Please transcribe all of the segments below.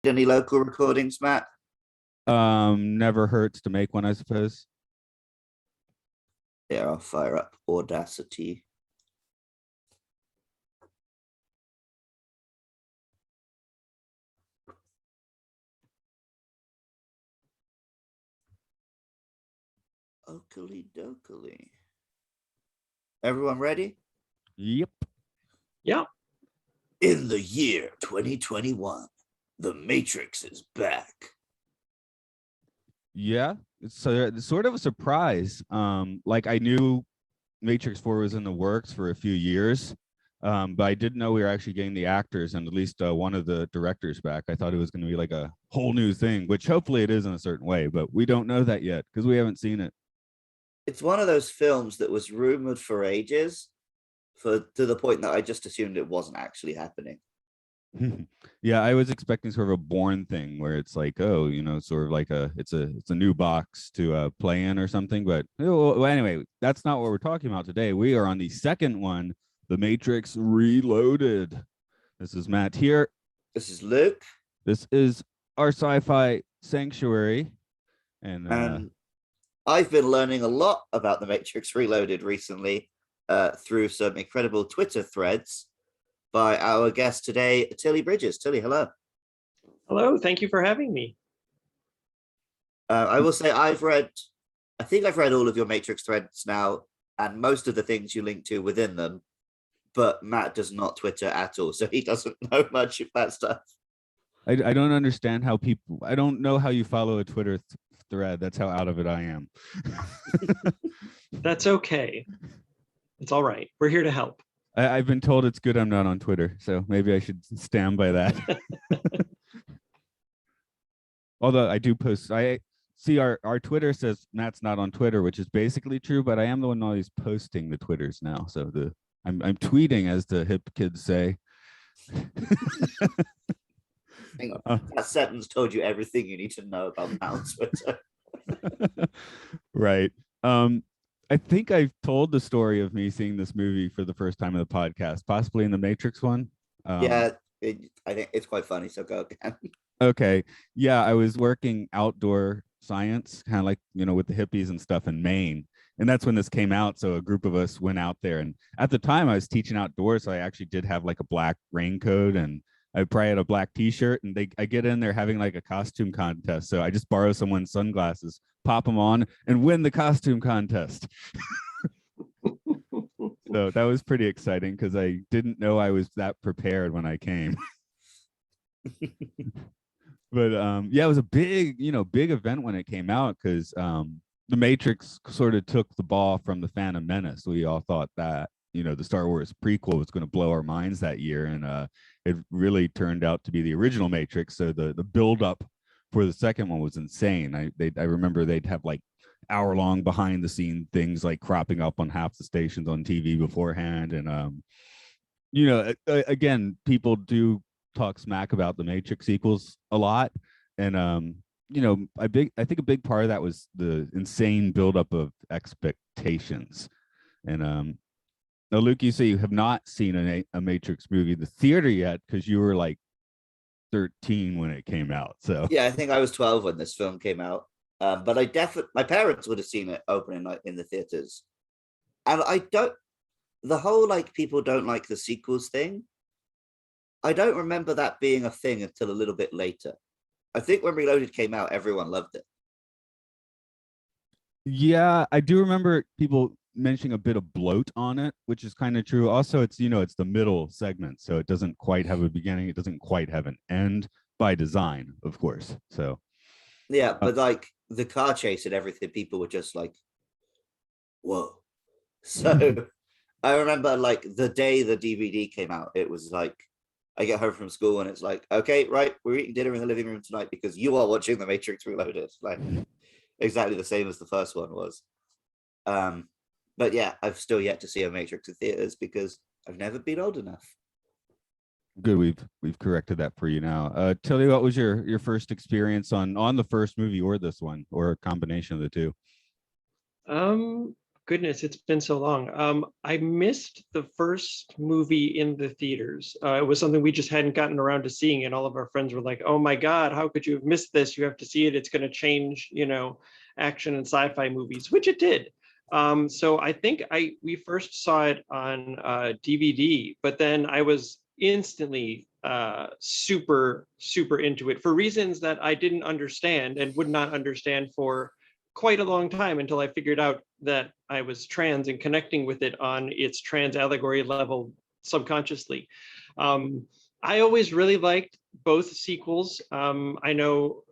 Any local recordings, Matt? Never hurts to make one, I suppose. Yeah, I'll fire up Audacity. Oakley dokley. Everyone ready? Yep. Yeah. In the year 2021, The Matrix is back. Yeah, it's sort of a surprise. Like I knew Matrix 4 was in the works for a few years, but I didn't know we were actually getting the actors and at least one of the directors back. I thought it was going to be like a whole new thing, which hopefully it is in a certain way, but we don't know that yet because we haven't seen it. It's one of those films that was rumored for ages, to the point that I just assumed it wasn't actually happening. Yeah, I was expecting sort of a Bourne thing where it's like, oh, sort of like it's a new box to play in or something. But well, anyway, that's not what we're talking about today. We are on the second one, The Matrix Reloaded. This is Matt here. This is Luke. This is our sci-fi sanctuary, and I've been learning a lot about The Matrix Reloaded recently through some incredible Twitter threads by our guest today, Tilly Bridges. Tilly, hello. Hello, thank you for having me. I will say I think I've read all of your Matrix threads now, and most of the things you link to within them, but Matt does not Twitter at all, so he doesn't know much of that stuff. I don't understand how people, I don't know how you follow a Twitter thread. That's how out of it I am. That's okay. It's all right. We're here to help. I've been told it's good I'm not on Twitter, so maybe I should stand by that. Although I do post, I see our Twitter says Matt's not on Twitter, which is basically true, but I am the one always posting the Twitters now. So I'm tweeting, as the hip kids say. That sentence told you everything you need to know about Matt on Twitter. Right. I think I've told the story of me seeing this movie for the first time in the podcast, possibly in the Matrix one. Yeah, I think it's quite funny, so go again. Okay. Yeah, I was working outdoor science, kind of like, with the hippies and stuff in Maine. And that's when this came out. So a group of us went out there. And at the time I was teaching outdoors. So I actually did have like a black raincoat and I probably had a black t-shirt, and I get in there having like a costume contest. So I just borrow someone's sunglasses, pop them on, and win the costume contest. So that was pretty exciting because I didn't know I was that prepared when I came. But yeah, it was a big event when it came out because the Matrix sort of took the ball from the Phantom Menace. We all thought that the Star Wars prequel was going to blow our minds that year, and it really turned out to be the original Matrix. So the build up for the second one was insane. I remember they'd have like hour-long behind the scene things like cropping up on half the stations on TV beforehand, and again, people do talk smack about the Matrix sequels a lot, and I think a big part of that was the insane buildup of expectations. And now, Luke, you say you have not seen a Matrix movie in the theater yet because you were like 13 when it came out. So yeah, I think I was 12 when this film came out. But my parents would have seen it opening night in the theaters. And the whole like people don't like the sequels thing, I don't remember that being a thing until a little bit later. I think when Reloaded came out, everyone loved it. Yeah, I do remember people mentioning a bit of bloat on it, which is kind of true. Also, it's it's the middle segment, so it doesn't quite have a beginning, it doesn't quite have an end by design, of course. So yeah, but like the car chase and everything, people were just like, whoa. So I remember like the day the DVD came out, it was like I get home from school and it's like, okay, right, we're eating dinner in the living room tonight because you are watching The Matrix Reloaded. Like exactly the same as the first one was. But yeah, I've still yet to see a Matrix in theaters because I've never been old enough. Good, we've corrected that for you now. Tilly, what was your first experience on the first movie or this one, or a combination of the two? Goodness, it's been so long. I missed the first movie in the theaters. It was something we just hadn't gotten around to seeing, and all of our friends were like, "Oh my God, how could you have missed this? You have to see it. It's going to change, action and sci-fi movies," which it did. So I think we first saw it on DVD, but then I was instantly super into it for reasons that I didn't understand and would not understand for quite a long time until I figured out that I was trans and connecting with it on its trans allegory level subconsciously. I always really liked both sequels. I know,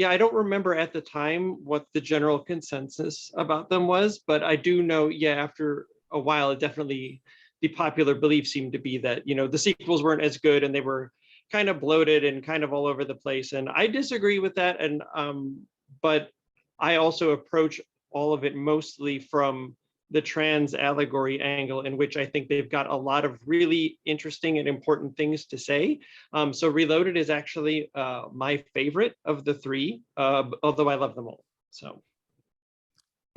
I don't remember at the time what the general consensus about them was, but I do know, after a while, definitely the popular belief seemed to be that, the sequels weren't as good and they were kind of bloated and kind of all over the place. And I disagree with that. And, but I also approach all of it mostly from the trans allegory angle, in which I think they've got a lot of really interesting and important things to say. So Reloaded is actually my favorite of the three, although I love them all. So,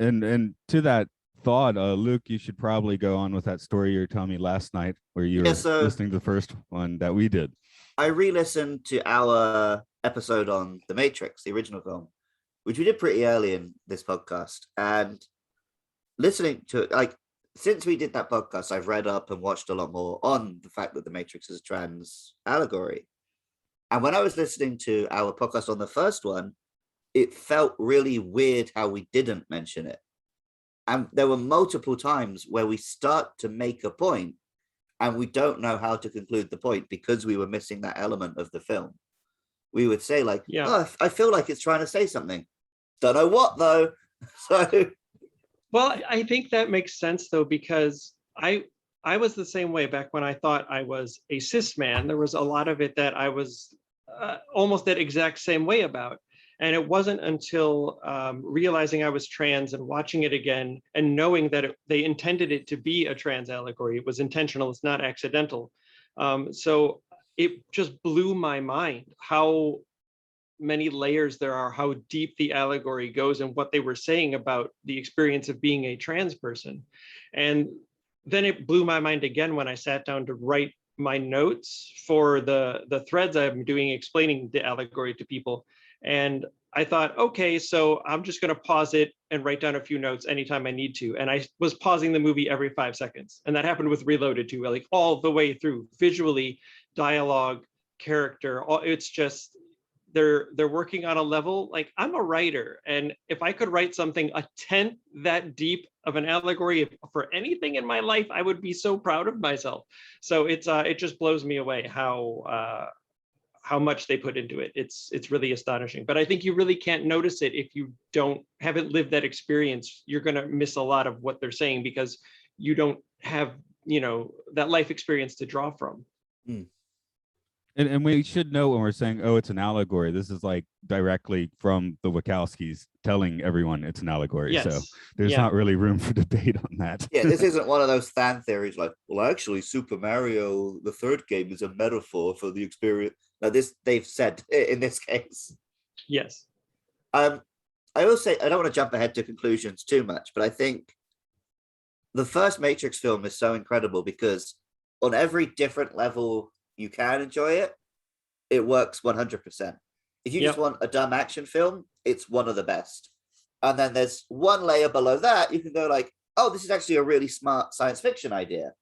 and to that thought, Luke, you should probably go on with that story you were telling me last night, where you were listening to the first one that we did. I re-listened to our episode on The Matrix, the original film, which we did pretty early in this podcast. And listening to it, like, since we did that podcast, I've read up and watched a lot more on the fact that The Matrix is a trans allegory. And when I was listening to our podcast on the first one, it felt really weird how we didn't mention it. And there were multiple times where we start to make a point and we don't know how to conclude the point because we were missing that element of the film. We would say, like, "Oh, I feel like it's trying to say something. Don't know what, though." So, well, I think that makes sense, though, because I was the same way back when I thought I was a cis man. There was a lot of it that I was almost that exact same way about. And it wasn't until realizing I was trans and watching it again and knowing that they intended it to be a trans allegory. It was intentional. It's not accidental. So it just blew my mind how many layers there are, how deep the allegory goes, and what they were saying about the experience of being a trans person. And then it blew my mind again when I sat down to write my notes for the threads I'm doing explaining the allegory to people. And I thought, okay, so I'm just going to pause it and write down a few notes anytime I need to. And I was pausing the movie every 5 seconds. And that happened with Reloaded too, like all the way through, visually, dialogue, character. It's just, they're working on a level, like, I'm a writer. And if I could write something a tenth that deep of an allegory for anything in my life, I would be so proud of myself. So it just blows me away how much they put into it. It's really astonishing. But I think you really can't notice it if you haven't lived that experience. You're going to miss a lot of what they're saying because you don't have, that life experience to draw from. Mm. And we should know when we're saying, oh, it's an allegory, this is like directly from the Wachowskis telling everyone it's an allegory. Yes. So there's not really room for debate on that. Yeah, this isn't one of those fan theories like, well, actually, Super Mario, the third game, is a metaphor for the experience. Now, this they've said in this case. Yes. I will say, I don't want to jump ahead to conclusions too much, but I think the first Matrix film is so incredible because on every different level you can enjoy it, it works 100%. If you just want a dumb action film, it's one of the best. And then there's one layer below that, you can go like, oh, this is actually a really smart science fiction idea.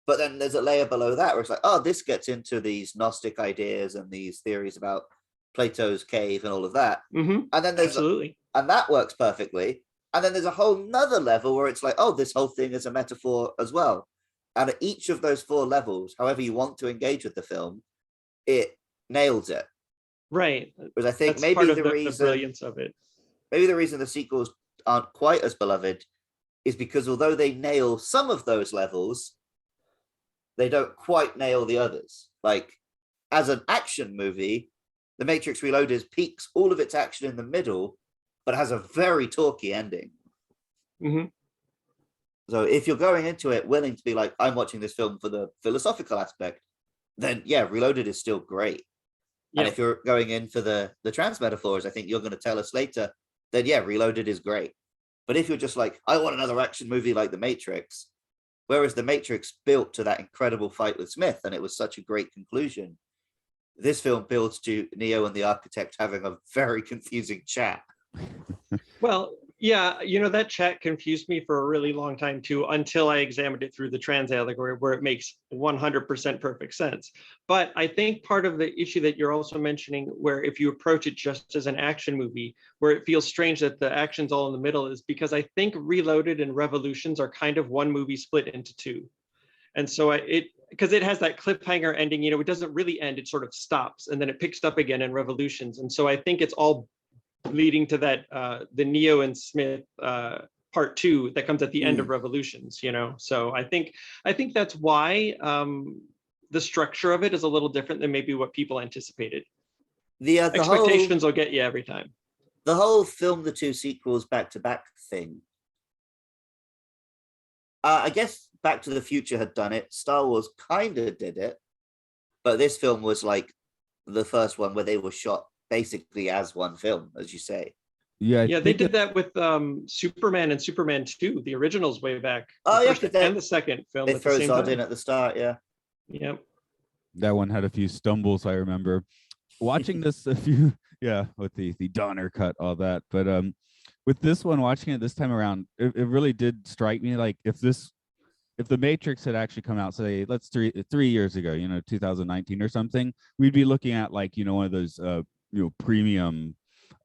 But then there's a layer below that where it's like, oh, this gets into these Gnostic ideas and these theories about Plato's cave and all of that. Mm-hmm. And then there's and that works perfectly. And then there's a whole nother level where it's like, oh, this whole thing is a metaphor as well. And at each of those 4 levels, however you want to engage with the film, it nails it. Right. Because I think that's maybe part of the reason, brilliance of it. Maybe the reason the sequels aren't quite as beloved is because although they nail some of those levels, they don't quite nail the others. Like, as an action movie, The Matrix Reloaded peaks all of its action in the middle, but has a very talky ending. Mm-hmm. So if you're going into it willing to be like, I'm watching this film for the philosophical aspect, then Reloaded is still great. Yeah. And if you're going in for the trans metaphors, I think you're going to tell us later, then Reloaded is great. But if you're just like, I want another action movie like The Matrix, whereas The Matrix built to that incredible fight with Smith, and it was such a great conclusion, this film builds to Neo and the architect having a very confusing chat. Well, yeah, that chat confused me for a really long time too, until I examined it through the trans allegory, where it makes 100% perfect sense. But I think part of the issue that you're also mentioning, where if you approach it just as an action movie, where it feels strange that the action's all in the middle, is because I think Reloaded and Revolutions are kind of one movie split into two. And so because it has that cliffhanger ending, it doesn't really end, it sort of stops, and then it picks up again in Revolutions. And so I think it's all leading to that the Neo and Smith part 2 that comes at the end of Revolutions. So I think that's why the structure of it is a little different than maybe what people anticipated. The expectations will get you every time. The whole film the two sequels back to back thing, I guess Back to the Future had done it, Star Wars kind of did it, but this film was like the first one where they were shot basically as one film, as you say. Yeah, they did that with Superman and Superman 2, the originals way back. Oh, the first and the second film. They throw Zod in at the start, yeah. Yep. That one had a few stumbles, I remember. Watching this with the Donner cut, all that. But with this one, watching it this time around, it really did strike me like if The Matrix had actually come out, say, let's 3 years ago, 2019 or something, we'd be looking at like, one of those, premium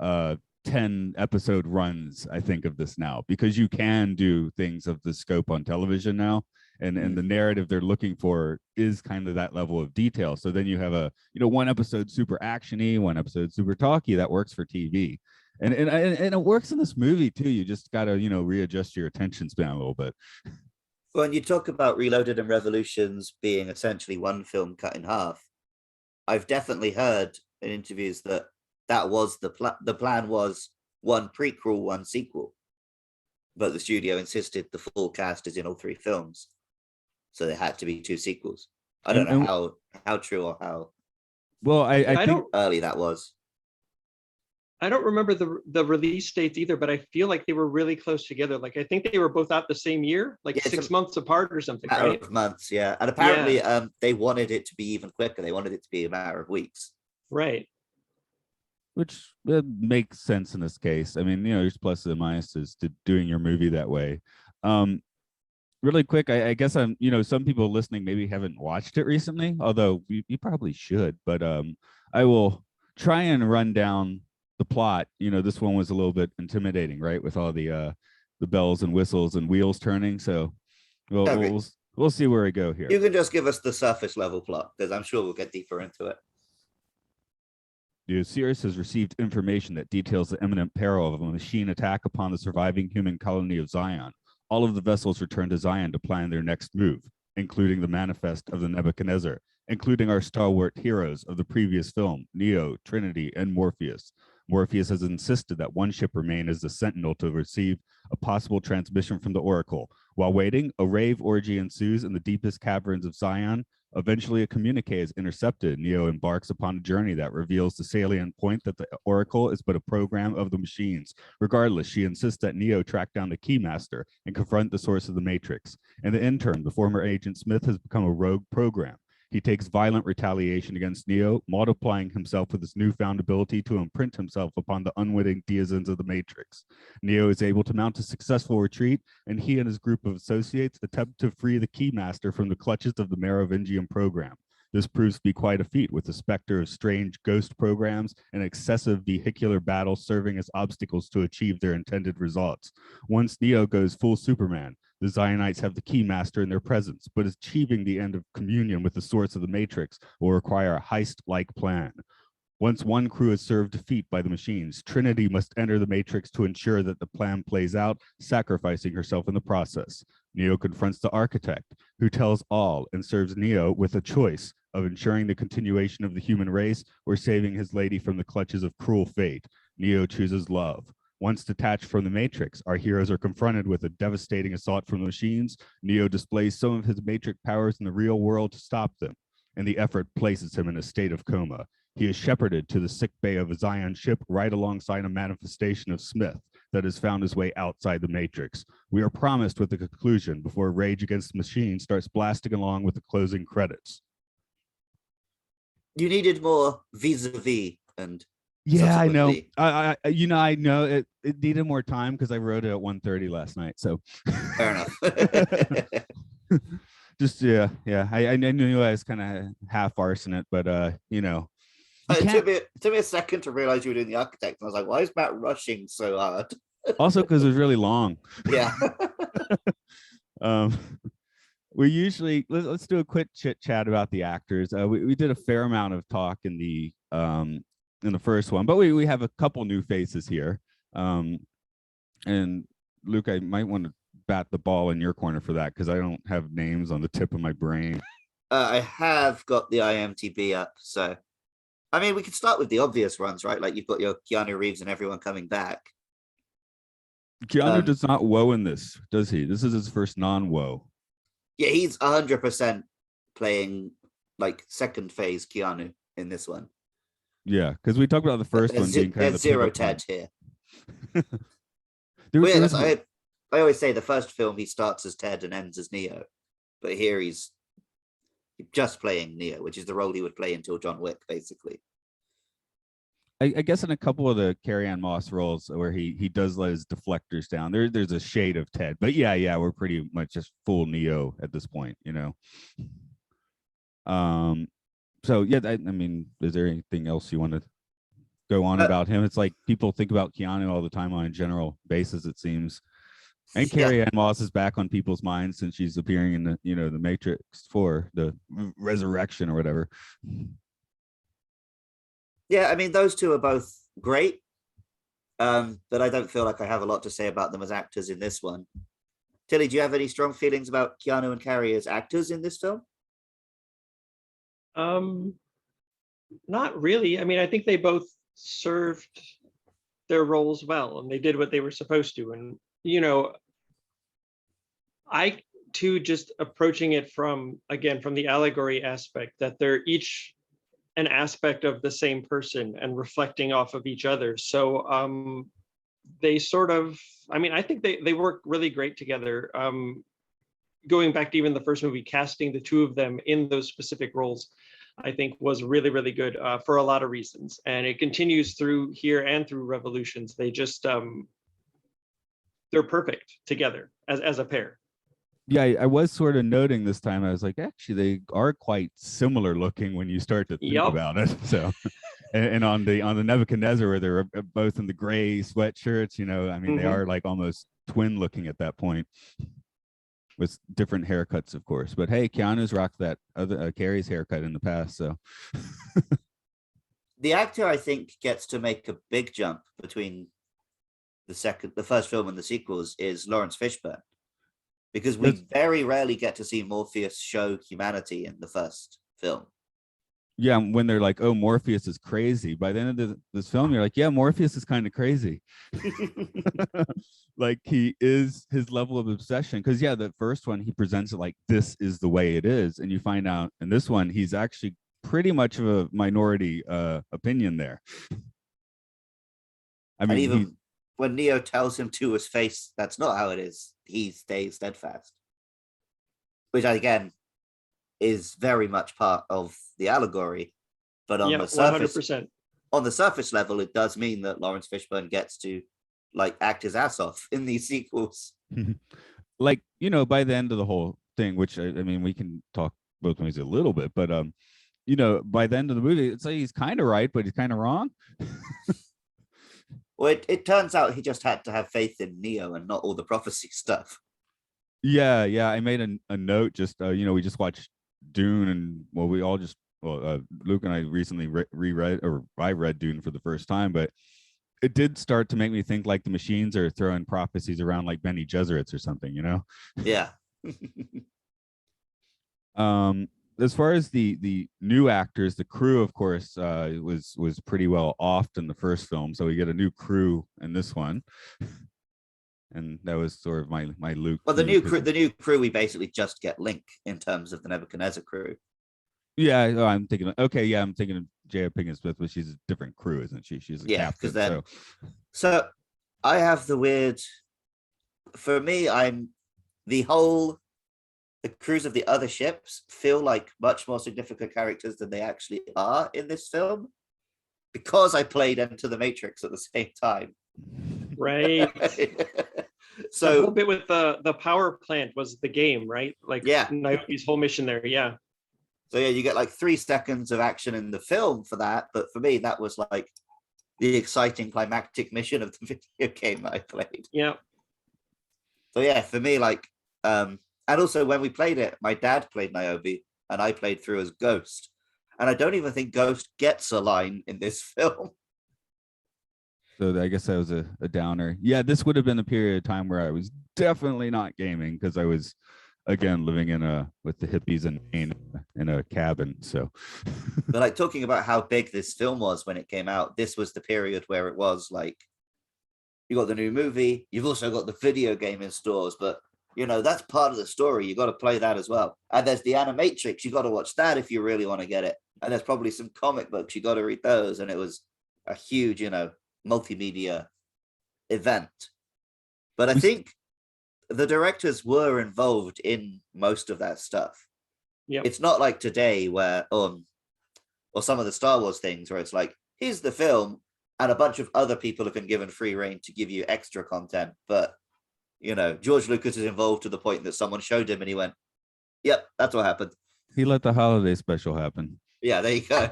10 episode runs, I think, of this now, because you can do things of the scope on television now. And the narrative they're looking for is kind of that level of detail. So then you have a, one episode super actiony, one episode super talky that works for TV. And it works in this movie too. You just got to, readjust your attention span a little bit. When you talk about Reloaded and Revolutions being essentially one film cut in half, I've definitely heard in interviews that was the plan was one prequel, one sequel, but the studio insisted the full cast is in all 3 films, so there had to be 2 sequels. I don't know how true or how I think early that was. I don't remember the release dates either, but I feel like they were really close together. Like I think they were both out the same year, like 6 months apart or something, right? Of months, yeah. And apparently they wanted it to be even quicker. They wanted it to be a matter of weeks. Right. Which makes sense in this case. I mean, there's pluses and minuses to doing your movie that way. Really quick, I guess I'm, some people listening maybe haven't watched it recently, although you probably should, but I will try and run down the plot. This one was a little bit intimidating, right, with all the bells and whistles and wheels turning. So we'll see where we go here. You can just give us the surface level plot, because I'm sure we'll get deeper into it. The Osiris has received information that details the imminent peril of a machine attack upon the surviving human colony of Zion. All of the vessels return to Zion to plan their next move, including the manifest of the Nebuchadnezzar, including our stalwart heroes of the previous film, Neo, Trinity, and Morpheus. Morpheus has insisted that one ship remain as the sentinel to receive a possible transmission from the Oracle. While waiting, a rave orgy ensues in the deepest caverns of Zion. Eventually, a communique is intercepted. Neo embarks upon a journey that reveals the salient point that the Oracle is but a program of the machines. Regardless, she insists that Neo track down the Keymaster and confront the source of the Matrix. In the interim, the former Agent Smith has become a rogue program. He takes violent retaliation against Neo, multiplying himself with his newfound ability to imprint himself upon the unwitting denizens of the Matrix. Neo is able to mount a successful retreat, and he and his group of associates attempt to free the Keymaster from the clutches of the Merovingian program. This proves to be quite a feat, with the specter of strange ghost programs and excessive vehicular battles serving as obstacles to achieve their intended results. Once Neo goes full Superman, the Zionites have the Keymaster in their presence, but achieving the end of communion with the source of the Matrix will require a heist-like plan. Once one crew is served defeat by the machines, Trinity must enter the Matrix to ensure that the plan plays out, sacrificing herself in the process. Neo confronts the Architect, who tells all and serves Neo with a choice of ensuring the continuation of the human race or saving his lady from the clutches of cruel fate. Neo chooses love. Once detached from the Matrix, our heroes are confronted with a devastating assault from the machines. Neo displays some of his Matrix powers in the real world to stop them, and the effort places him in a state of coma. He is shepherded to the sick bay of a Zion ship right alongside a manifestation of Smith, that has found his way outside the Matrix. We are promised with the conclusion before Rage Against the Machine starts blasting along with the closing credits. You needed more vis-a-vis and Yeah, I know. subsequently. I know it needed more time because I wrote it at 1:30 last night. So Fair enough. just yeah. I knew I was kind of half arsing it, but It took me a second to realize you were doing the architect. And I was like, why is Matt rushing so hard? also because it was really long. Yeah. We usually let's do a quick chit chat about the actors. We did a fair amount of talk in the first one, but we have a couple new faces here. And Luke, I might want to bat the ball in your corner for that because I don't have names on the tip of my brain. I have got the IMDb up, so I mean, we could start with the obvious ones, right? Like you've got your Keanu Reeves and everyone coming back. Keanu does not woe in this, does he? This is his first non-woe. Yeah, he's 100% playing like second phase Keanu in this one. Yeah, because we talked about the first one being kind of zero Ted here. Was I always say the first film he starts as Ted and ends as Neo, but here he's just playing Neo, which is the role he would play until John Wick, basically. I guess in a couple of the Carrie-Anne Moss roles where he does let his deflectors down, there's a shade of Ted, but yeah, we're pretty much just full Neo at this point, So yeah, I mean, is there anything else you want to go on about him? It's like people think about Keanu all the time on a general basis, it seems. And Carrie-Anne Moss is back on people's minds since she's appearing in the the Matrix 4, the Resurrection or whatever. Yeah, I mean, those two are both great, but I don't feel like I have a lot to say about them as actors in this one. Tilly, do you have any strong feelings about Keanu and Carrie as actors in this film? Not really. I mean, I think they both served their roles well, and they did what they were supposed to. And I too just approaching it from the allegory aspect, that they're each an aspect of the same person and reflecting off of each other. So they sort of, I mean, I think they work really great together. Going back to even the first movie, casting the two of them in those specific roles, I think was really, really good for a lot of reasons. And it continues through here and through Revolutions. They just, they're perfect together as a pair. Yeah, I was sort of noting this time. I was like, actually, they are quite similar looking when you start to think about it. So, and on the Nebuchadnezzar, where they're both in the gray sweatshirts, I mean, they are like almost twin looking at that point, with different haircuts, of course. But hey, Keanu's rocked that other Carrie's haircut in the past, so. The actor, I think, gets to make a big jump between the first film and the sequels is Lawrence Fishburne. Because we very rarely get to see Morpheus show humanity in the first film. Yeah, when they're like, oh, Morpheus is crazy. By the end of this film, you're like, yeah, Morpheus is kind of crazy. Like he is his level of obsession. Because yeah, the first one, he presents it like this is the way it is. And you find out in this one, he's actually pretty much of a minority opinion there. I mean, even when Neo tells him to his face, that's not how it is. He stays steadfast, which again is very much part of the allegory. But on the surface, 100%. On the surface level, it does mean that Lawrence Fishburne gets to like act his ass off in these sequels. Like, by the end of the whole thing, which I mean, we can talk both ways a little bit, but by the end of the movie, it's like he's kind of right, but he's kind of wrong. Well, it turns out he just had to have faith in Neo and not all the prophecy stuff. Yeah. I made a note. Just we just watched Dune, and Luke and I recently reread, or I read Dune for the first time, but it did start to make me think like the machines are throwing prophecies around like Bene Gesserits or something, Yeah. As far as the new actors, the crew, of course, was pretty well off in the first film, so we get a new crew in this one, and that was sort of my Luke. Well, the new crew, we basically just get Link in terms of the Nebuchadnezzar crew. Yeah, I'm thinking of J.A. Pinkett Smith, but she's a different crew, isn't she? She's a captain. So I have the weird. For me, the crews of the other ships feel like much more significant characters than they actually are in this film, because I played Enter the Matrix at the same time. Right. So the whole bit with the power plant was the game, right? Like yeah, Naoki's whole mission there. Yeah. so yeah, you get like 3 seconds of action in the film for that, but for me that was like the exciting climactic mission of the video game that I played. Yeah. So yeah, for me, like, and also when we played it, my dad played Niobe and I played through as Ghost, and I don't even think Ghost gets a line in this film. So I guess that was a downer. Yeah, this would have been a period of time where I was definitely not gaming because I was, again, living with the hippies in Maine in a cabin. So, But like talking about how big this film was when it came out, this was the period where it was like, you got the new movie, you've also got the video game in stores, but you know, that's part of the story. You got to play that as well. And there's the Animatrix, you got to watch that if you really want to get it. And there's probably some comic books, you got to read those. And it was a huge, you know, multimedia event. But I think the directors were involved in most of that stuff. Yeah. It's not like today where or some of the Star Wars things where it's like, here's the film and a bunch of other people have been given free reign to give you extra content. But you know, George Lucas is involved to the point that someone showed him and he went, yep, that's what happened. he let the holiday special happen. Yeah, there you go.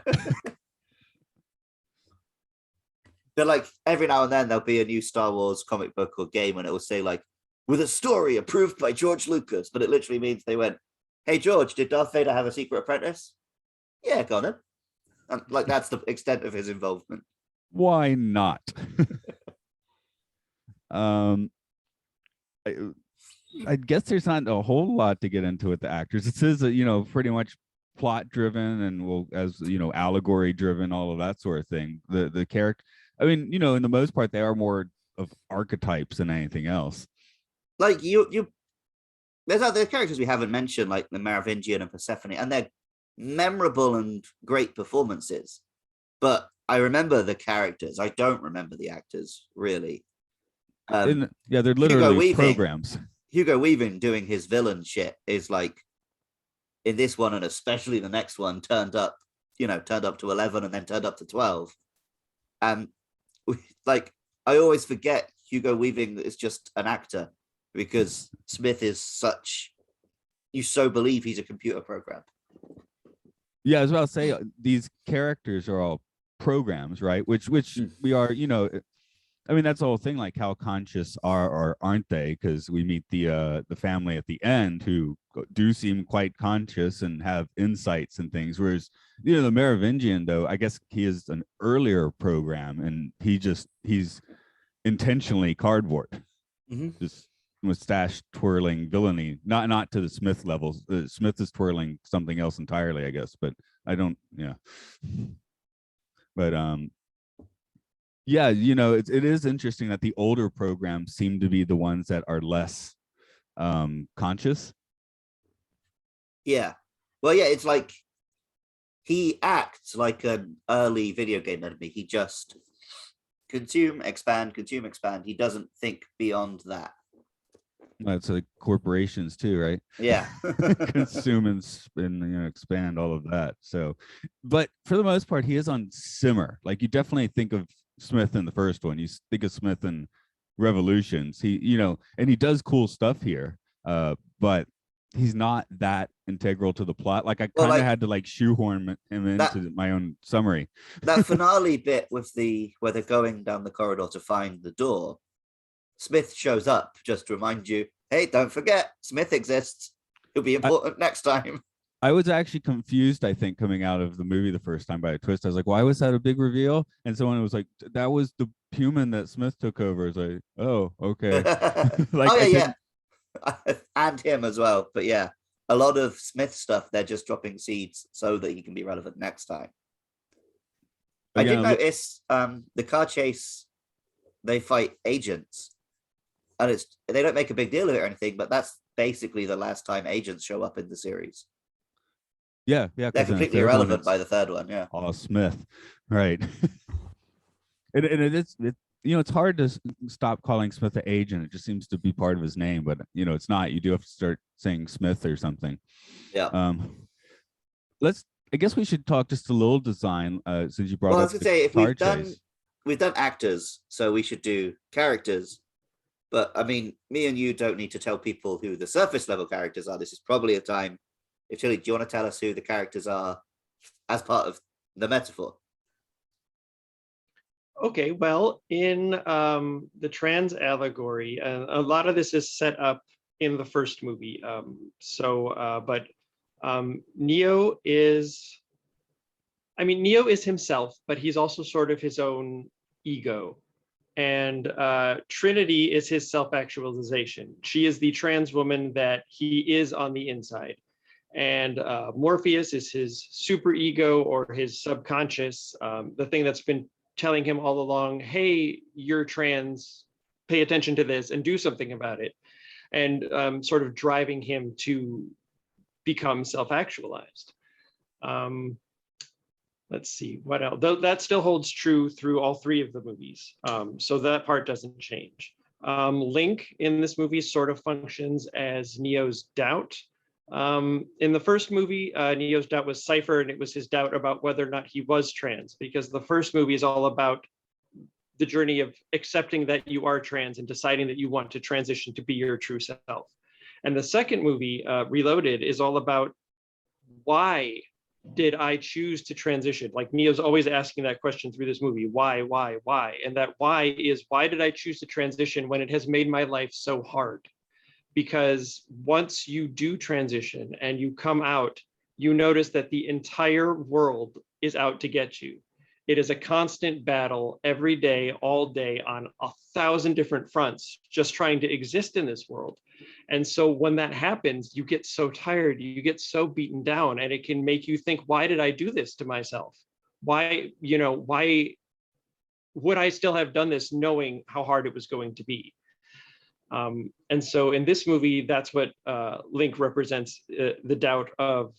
But like every now and then there'll be a new Star Wars comic book or game and it will say like, with a story approved by George Lucas, but it literally means they went, hey George, did Darth Vader have a secret apprentice? Yeah, go on then. And like that's the extent of his involvement. Why not? I guess there's not a whole lot to get into with the actors. It says that, you know, pretty much plot driven and well, as you know, allegory driven, all of that sort of thing. The character, I mean, you know, in the most part, they are more of archetypes than anything else. Like there's other characters we haven't mentioned, like the Merovingian and Persephone, and they're memorable and great performances. But I remember the characters. I don't remember the actors really. Yeah, they're literally programs. Hugo Weaving doing his villain shit is like in this one, and especially the next one, turned up to 11 and then turned up to 12. And like I always forget Hugo Weaving is just an actor because Smith is such, you so believe he's a computer program. Yeah, I was about to say these characters are all programs, right? Which we are, you know. I mean, that's the whole thing. Like, how conscious are or aren't they? Because we meet the family at the end who do seem quite conscious and have insights and things. Whereas, you know, the Merovingian, though, I guess he is an earlier program, and he's intentionally cardboard, just mustache twirling villainy. Not to the Smith levels. Smith is twirling something else entirely, I guess. But I don't. Yeah. But yeah, you know, it is interesting that the older programs seem to be the ones that are less conscious. Yeah. Well, yeah, it's like he acts like an early video game enemy. He just consume, expand. He doesn't think beyond that. That's like corporations too, right? Yeah. Consume and you know, expand, all of that. So, but for the most part, he is on simmer. Like, you definitely think of Smith in the first one. You think of Smith in Revolutions. He, you know, and he does cool stuff here, but he's not that integral to the plot. Like, I kind of had to like shoehorn him into my own summary. That finale bit with where they're going down the corridor to find the door, Smith shows up just to remind you, hey, don't forget, Smith exists. He'll be important next time. I was actually confused, I think, coming out of the movie the first time by a twist. I was like, why was that a big reveal? And someone was like, that was the human that Smith took over. It's like, oh, okay. Like, oh, yeah. And him as well. But yeah, a lot of Smith stuff, they're just dropping seeds so that he can be relevant next time. I did notice the car chase, they fight agents. And they don't make a big deal of it or anything, but that's basically the last time agents show up in the series. Yeah. They're completely irrelevant by the third one. Yeah. Oh, Smith, right? and it's hard to stop calling Smith an agent. It just seems to be part of his name, but it's not. You do have to start saying Smith or something. Yeah. I guess we should talk just a little design, since you brought Well, I up was the gonna say, if car we've done actors, so we should do characters. But I mean, me and you don't need to tell people who the surface level characters are. This is probably a time. If Tilly, do you want to tell us who the characters are as part of the metaphor? Okay, well, in the trans allegory, a lot of this is set up in the first movie. But Neo is, Neo is himself, but he's also sort of his own ego. And Trinity is his self-actualization. She is the trans woman that he is on the inside. And Morpheus is his super ego or his subconscious, the thing that's been telling him all along, hey, you're trans, pay attention to this and do something about it. And sort of driving him to become self-actualized. Let's see, what else? Though that still holds true through all three of the movies. So that part doesn't change. Link in this movie sort of functions as Neo's doubt. In the first movie, Neo's doubt was Cypher, and it was his doubt about whether or not he was trans, because the first movie is all about the journey of accepting that you are trans and deciding that you want to transition to be your true self. And the second movie, Reloaded, is all about why did I choose to transition? Like Neo's always asking that question through this movie, why? And that why is, why did I choose to transition when it has made my life so hard? Because once you do transition and you come out, you notice that the entire world is out to get you. It is a constant battle every day, all day, on 1,000 different fronts, just trying to exist in this world. And so when that happens, you get so tired, you get so beaten down, and it can make you think, why did I do this to myself? Why would I still have done this knowing how hard it was going to be? And so in this movie, that's what Link represents, the doubt of,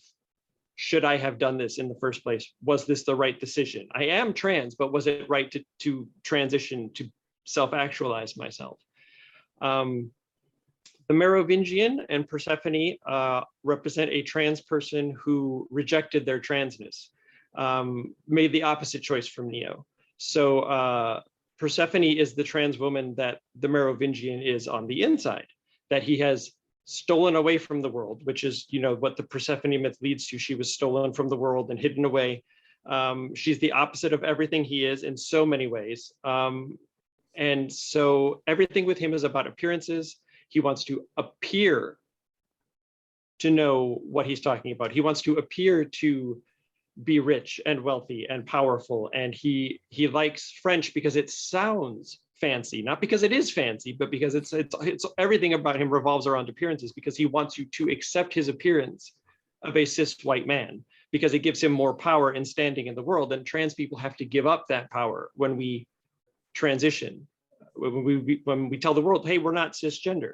should I have done this in the first place? Was this the right decision? I am trans, but was it right to transition to self-actualize myself? The Merovingian and Persephone represent a trans person who rejected their transness, made the opposite choice from Neo. So Persephone is the trans woman that the Merovingian is on the inside, that he has stolen away from the world, which is, what the Persephone myth leads to. She was stolen from the world and hidden away. She's the opposite of everything he is in so many ways. And so everything with him is about appearances. He wants to appear to know what he's talking about. He wants to appear to be rich and wealthy and powerful. And he likes French because it sounds fancy, not because it is fancy, but because it's everything about him revolves around appearances, because he wants you to accept his appearance of a cis white man, because it gives him more power and standing in the world. And trans people have to give up that power when we transition, when we tell the world, hey, we're not cisgender.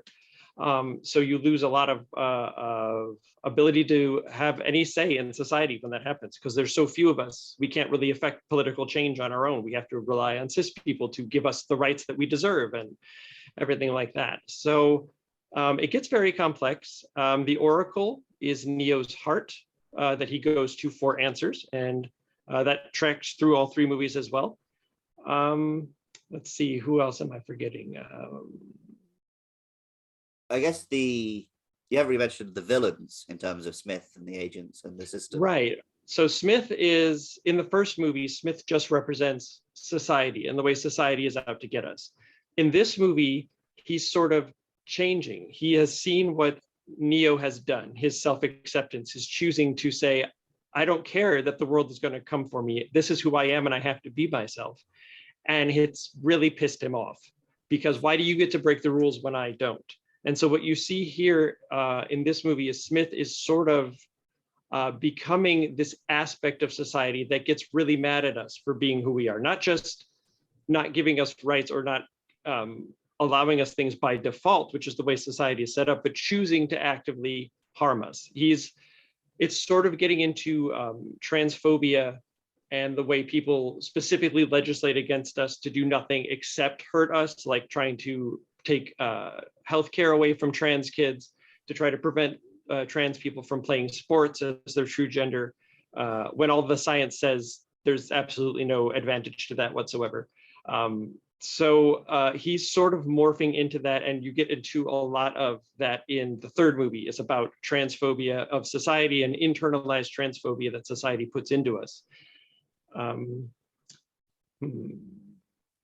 So you lose a lot of ability to have any say in society when that happens, because there's so few of us. We can't really affect political change on our own. We have to rely on cis people to give us the rights that we deserve and everything like that. So it gets very complex. The Oracle is Neo's heart that he goes to for answers, and that tracks through all three movies as well. Let's see, who else am I forgetting? I guess you haven't really mentioned the villains in terms of Smith and the agents and the system. Right. So Smith is, in the first movie, Smith just represents society and the way society is out to get us. In this movie, he's sort of changing. He has seen what Neo has done, his self-acceptance, his choosing to say, I don't care that the world is going to come for me. This is who I am and I have to be myself. And it's really pissed him off, because why do you get to break the rules when I don't? And so what you see here in this movie is Smith is sort of becoming this aspect of society that gets really mad at us for being who we are, not just not giving us rights or not allowing us things by default, which is the way society is set up, but choosing to actively harm us. It's sort of getting into transphobia and the way people specifically legislate against us to do nothing except hurt us, like trying to take healthcare away from trans kids, to try to prevent trans people from playing sports as their true gender, when all the science says there's absolutely no advantage to that whatsoever. So he's sort of morphing into that, and you get into a lot of that in the third movie. It's about transphobia of society and internalized transphobia that society puts into us. And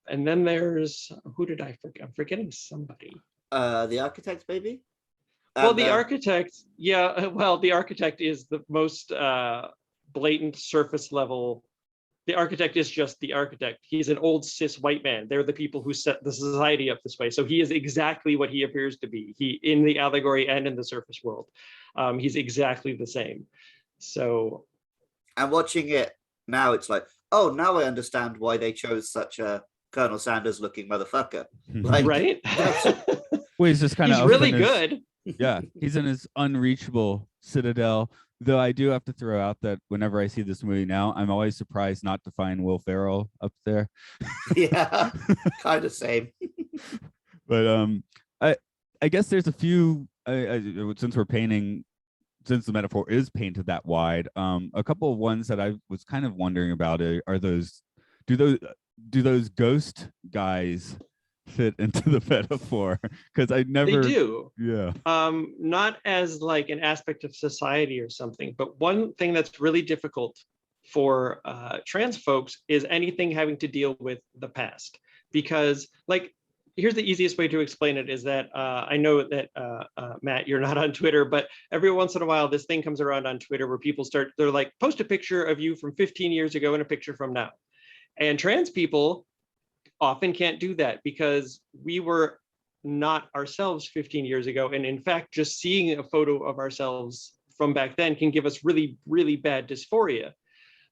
then there's, who did I forget? I'm forgetting somebody. The Architect, maybe? Well, the Architect, yeah, well, the Architect is the most blatant surface level. The Architect is just the Architect. He's an old cis white man. They're the people who set the society up this way. So he is exactly what he appears to be. He, in the allegory and in the surface world, he's exactly the same. So, and watching it now, it's like, oh, now I understand why they chose such a Colonel Sanders looking motherfucker. Like, right? Well, he's just kind of he's really good. Yeah, he's in his unreachable citadel. Though I do have to throw out that whenever I see this movie now, I'm always surprised not to find Will Ferrell up there. Yeah, kind of same. But I guess there's a few. Since the metaphor is painted that wide, a couple of ones that I was kind of wondering about are those. Do those ghost guys fit into the metaphor? Because I never. They do. Yeah. Not as like an aspect of society or something, but one thing that's really difficult for trans folks is anything having to deal with the past. Because, like, here's the easiest way to explain it is that I know that Matt, you're not on Twitter, but every once in a while this thing comes around on Twitter where people they're like, post a picture of you from 15 years ago and a picture from now. And trans people often can't do that because we were not ourselves 15 years ago. And in fact, just seeing a photo of ourselves from back then can give us really, really bad dysphoria.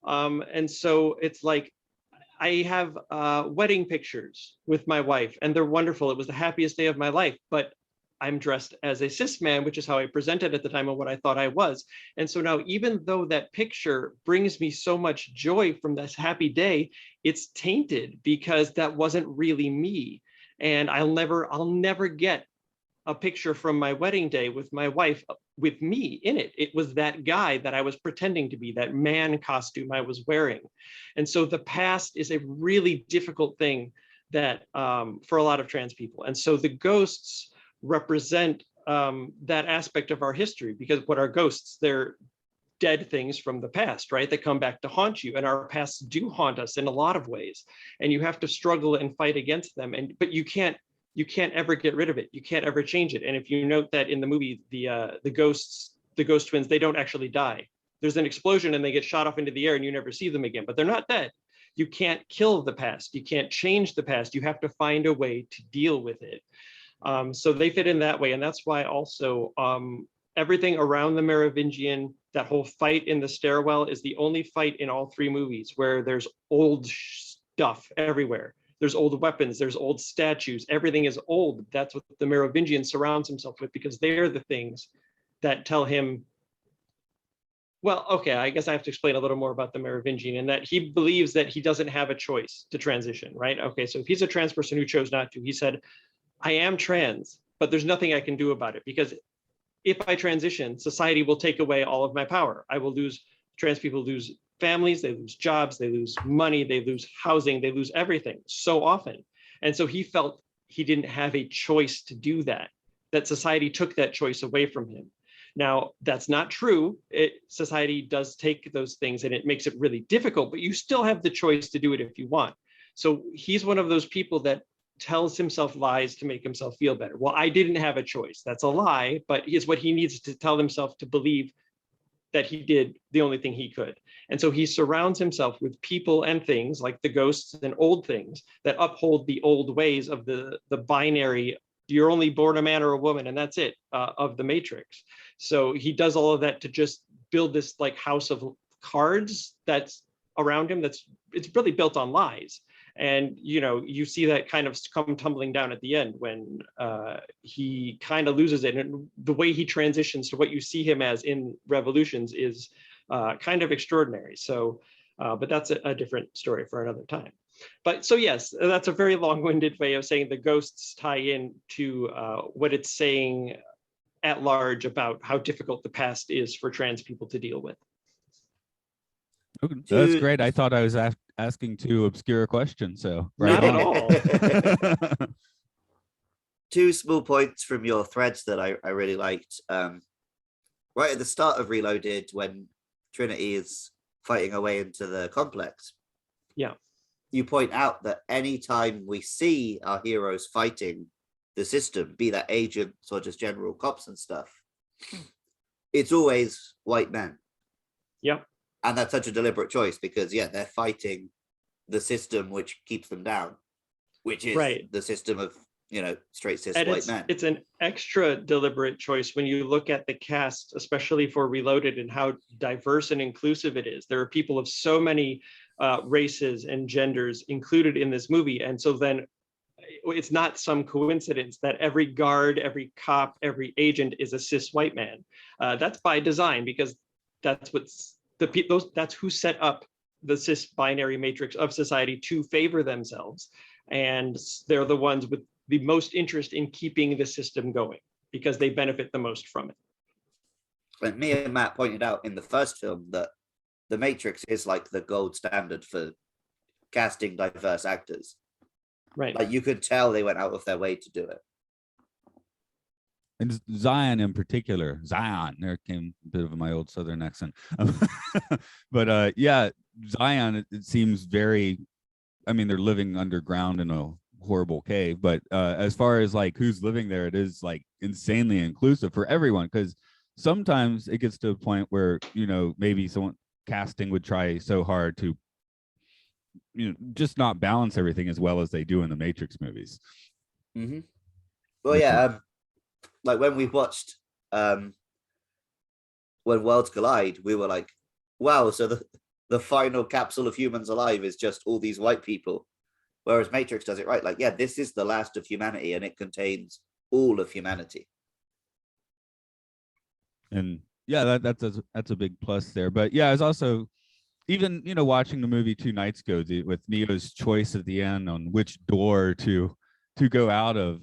And so it's like, I have wedding pictures with my wife and they're wonderful. It was the happiest day of my life, but I'm dressed as a cis man, which is how I presented at the time and what I thought I was. And so now, even though that picture brings me so much joy from this happy day, it's tainted because that wasn't really me. And I'll never get a picture from my wedding day with my wife with me in it. It was that guy that I was pretending to be, that man costume I was wearing. And so the past is a really difficult thing that for a lot of trans people. And so the ghosts represent that aspect of our history, because what are ghosts? They're dead things from the past, right? That come back to haunt you, and our pasts do haunt us in a lot of ways, and you have to struggle and fight against them. But you can't ever get rid of it. You can't ever change it. And if you note that in the movie, the ghost twins, they don't actually die. There's an explosion and they get shot off into the air and you never see them again, but they're not dead. You can't kill the past. You can't change the past. You have to find a way to deal with it. So they fit in that way. And that's why also everything around the Merovingian, that whole fight in the stairwell is the only fight in all three movies where there's old stuff everywhere. There's old weapons, there's old statues, everything is old. That's what the Merovingian surrounds himself with, because they're the things that tell him, well, okay, I guess I have to explain a little more about the Merovingian, and that he believes that he doesn't have a choice to transition, right? Okay, so if he's a trans person who chose not to, he said, I am trans, but there's nothing I can do about it, because if I transition, society will take away all of my power. I will lose, trans people lose families, they lose jobs, they lose money, they lose housing, they lose everything so often. And so he felt he didn't have a choice to do that, that society took that choice away from him. Now, that's not true. Society does take those things and it makes it really difficult, but you still have the choice to do it if you want. So he's one of those people that tells himself lies to make himself feel better. Well, I didn't have a choice. That's a lie, but it's what he needs to tell himself to believe that he did the only thing he could. And so he surrounds himself with people and things like the ghosts and old things that uphold the old ways of the binary, you're only born a man or a woman and that's it, of the Matrix. So he does all of that to just build this like house of cards that's around him, it's really built on lies. And you see that kind of come tumbling down at the end when he kind of loses it. And the way he transitions to what you see him as in Revolutions is kind of extraordinary. So But that's a different story for another time. But so yes, that's a very long-winded way of saying the ghosts tie in to what it's saying at large about how difficult the past is for trans people to deal with. Okay, that's great. I thought I was asking too obscure a question, so right Not on. at all. Two small points from your threads that I really liked. Right at the start of Reloaded, when Trinity is fighting her way into the complex. Yeah. You point out that anytime we see our heroes fighting the system, be that agents or just general cops and stuff, it's always white men. Yeah. And that's such a deliberate choice because, yeah, they're fighting the system which keeps them down, which is the system of, straight cis white men. It's an extra deliberate choice when you look at the cast, especially for Reloaded, and how diverse and inclusive it is. There are people of so many races and genders included in this movie. And so then it's not some coincidence that every guard, every cop, every agent is a cis white man. That's by design, because that's that's who set up the cis binary matrix of society to favor themselves. And they're the ones with the most interest in keeping the system going because they benefit the most from it. But me and Matt pointed out in the first film that the Matrix is like the gold standard for casting diverse actors. Right. Like you could tell they went out of their way to do it. And Zion in particular, Zion, there came a bit of my old Southern accent. But yeah, Zion, it seems very, I mean, they're living underground in a horrible cave, but as far as like who's living there, it is like insanely inclusive for everyone, because sometimes it gets to a point where, maybe someone casting would try so hard to, just not balance everything as well as they do in the Matrix movies. Mm-hmm. Well, yeah, like when we watched When Worlds Collide, we were like, wow, so the final capsule of humans alive is just all these white people. Whereas Matrix does it right. Like, yeah, this is the last of humanity and it contains all of humanity. And yeah, that's a big plus there. But yeah, it's also, even, watching the movie 2 nights ago with Neo's choice at the end on which door to go out of,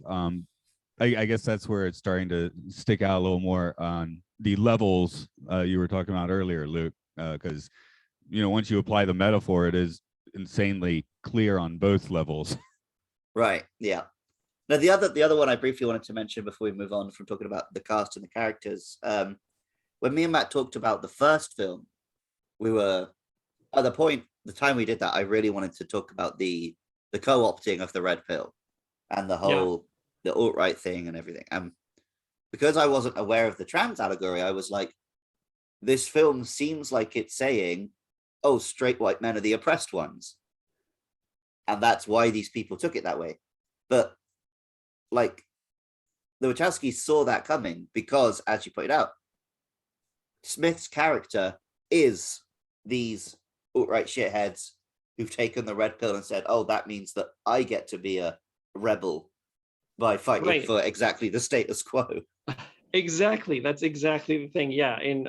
I guess that's where it's starting to stick out a little more on the levels you were talking about earlier, Luke, because, once you apply the metaphor, it is insanely clear on both levels. Right, yeah. Now, the other one I briefly wanted to mention before we move on from talking about the cast and the characters, when me and Matt talked about the first film, we were, at the time we did that, I really wanted to talk about the co-opting of the red pill and the whole the alt-right thing and everything. And because I wasn't aware of the trans allegory, I was like, this film seems like it's saying, oh, straight white men are the oppressed ones. And that's why these people took it that way. But like the Wachowskis saw that coming because, as you pointed out, Smith's character is these alt-right shitheads who've taken the red pill and said, oh, that means that I get to be a rebel by fighting for exactly the status quo. Exactly. That's exactly the thing. Yeah. In